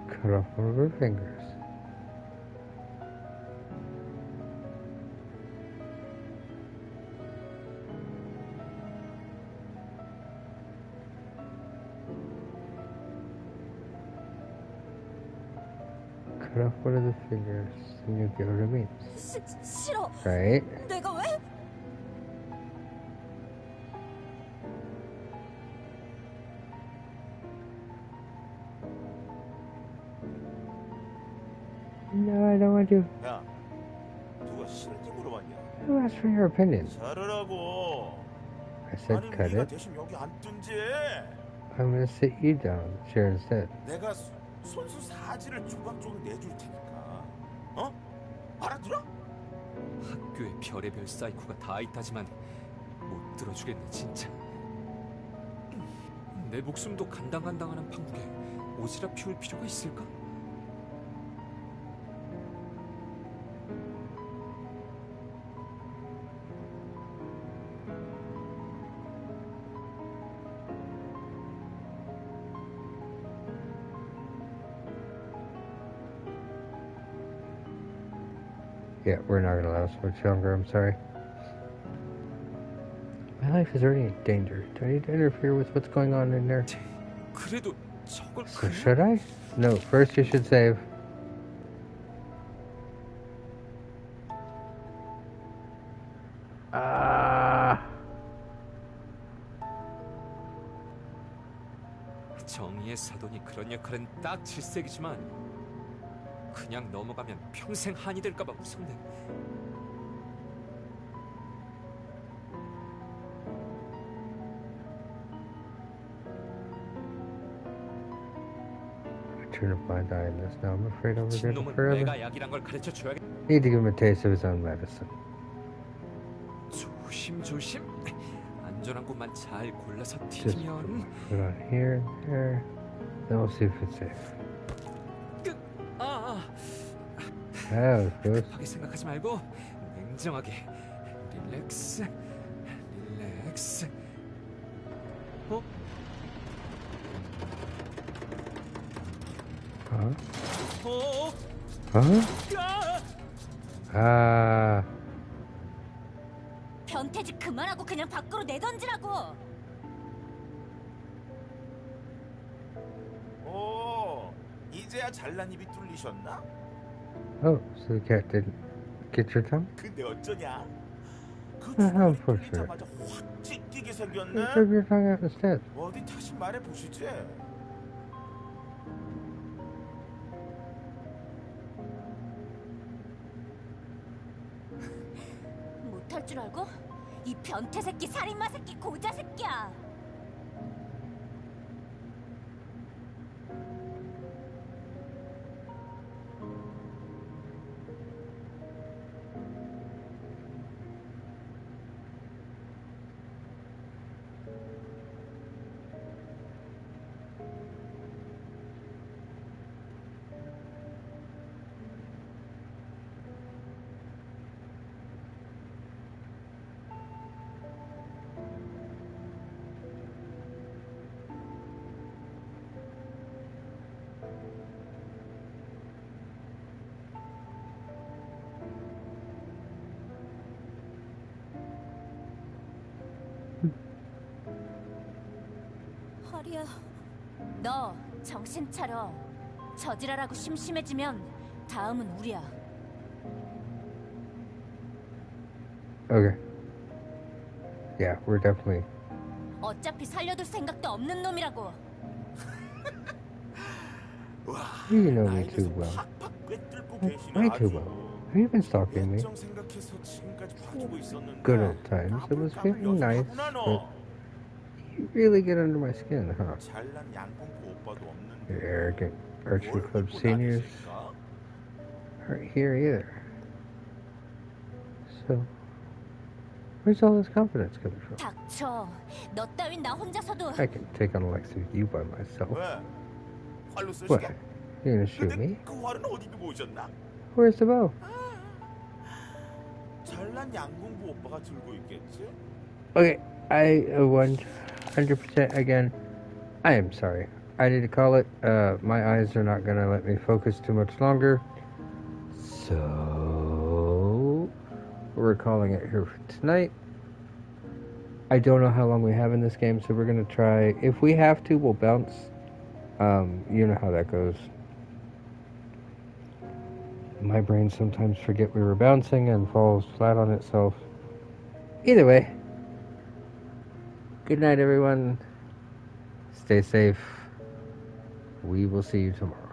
Speaker 1: Cut off one of her fingers. Cut off one of the fingers, and you get what it means.
Speaker 2: 싫어.
Speaker 1: Right?
Speaker 2: 내가 왜?
Speaker 1: No, I don't want to.
Speaker 7: 야, 누가 싫은지 물어봤냐?
Speaker 1: Who asked for your opinion?
Speaker 7: 자르라고.
Speaker 1: I said
Speaker 7: 아니
Speaker 1: cut
Speaker 7: 네가
Speaker 1: it.
Speaker 7: 대신 여기 앉든지.
Speaker 1: I'm gonna sit you down, chair instead.
Speaker 7: 내가 손수 사지를 조각조각 내줄 테니까. 어? 알아들어?
Speaker 8: 학교에 별의별 사이코가 다 있다지만 못 들어주겠네 진짜. 내 목숨도 간당간당하는 판국에 오지랖 피울 필요가 있을까?
Speaker 1: Yeah, we're not gonna last much longer, I'm sorry. My life is already in danger. Do I need to interfere with what's going on in there?
Speaker 8: 그래도 저걸
Speaker 1: So
Speaker 8: 그냥
Speaker 1: should I? No, first you should save.
Speaker 8: 정의의 사돈이 그런 역할은 딱 질색이지만 그냥 넘어가면 평생 한이 될까봐 무섭네.
Speaker 1: I turn a blind eye in this now. I'm afraid I'll regret it
Speaker 8: 진놈은
Speaker 1: forever.
Speaker 8: 내가 약이란 걸 가르쳐줘야겠.
Speaker 1: Need to give him a taste of his own medicine.
Speaker 8: 조심조심. 안전한 곳만 잘 골라서
Speaker 1: Just
Speaker 8: 튀면.
Speaker 1: put on here and there. Then we'll see if it's safe. That was close.
Speaker 8: 급하게 생각하지 말고 냉정하게. 릴렉스. 릴렉스. 어?
Speaker 1: Huh?
Speaker 8: 어?
Speaker 1: Huh? Ah.
Speaker 3: 변태짓 그만하고 그냥 밖으로 내던지라고.
Speaker 7: 오, 이제야 잘난 입이 뚫리셨나?
Speaker 1: Oh, so the cat didn't get your tongue?
Speaker 7: 근데 어쩌냐? 그
Speaker 1: how
Speaker 7: 주먹이
Speaker 1: unfortunate.
Speaker 7: 뚫리자마자 확 찢기게
Speaker 1: You
Speaker 7: 생겼네.
Speaker 1: took your tongue out instead.
Speaker 7: 어디 다시 말해보시지.
Speaker 3: 못할 줄 알고? 이 변태 새끼, 살인마 새끼, 고자 새끼야.
Speaker 2: 하리야,
Speaker 3: 너 정신 차려. 저지랄하고 심심해지면 다음은 우리야.
Speaker 1: Okay. Yeah, we're definitely.
Speaker 3: 어차피 살려둘 생각도 없는 놈이라고.
Speaker 7: 와,
Speaker 1: You know me
Speaker 7: 나에
Speaker 1: too
Speaker 7: 대해서
Speaker 1: well.
Speaker 7: 팍팍 꿰뚫고
Speaker 1: Way
Speaker 7: 계시네
Speaker 1: too
Speaker 7: 아주.
Speaker 1: well. Have you been stalking me?
Speaker 7: 열정 생각해서 지금까지 봐주고 있었는데.
Speaker 1: Good old times. It was feeling nice, but You really get under my skin, huh?
Speaker 7: 잘난 양봉포 오빠도 없는데.
Speaker 1: You arrogant Archer
Speaker 7: 뭘
Speaker 1: Club
Speaker 7: 믿고
Speaker 1: seniors
Speaker 7: 다니실까?
Speaker 1: aren't here either. So, where's all this confidence coming from?
Speaker 3: 닥쳐. 너 따윈 나 혼자서도.
Speaker 1: I can take on Alexa with you by myself.
Speaker 7: 왜? 활로 쏘시게?
Speaker 1: What? You're gonna shoot me?
Speaker 7: 근데 그 활은 어디 두고 오셨나?
Speaker 1: Where's the bow?
Speaker 7: 잘난 양공부 오빠가 들고 있겠지?
Speaker 1: Okay, I 100% again. I am sorry. I need to call it. My eyes are not gonna let me focus too much longer. So we're calling it here for tonight. I don't know how long we have in this game, so we're gonna try. If we have to, we'll bounce. You know how that goes. My brain sometimes forget we were bouncing and falls flat on itself. Either way, good night, everyone. Stay safe. We will see you tomorrow.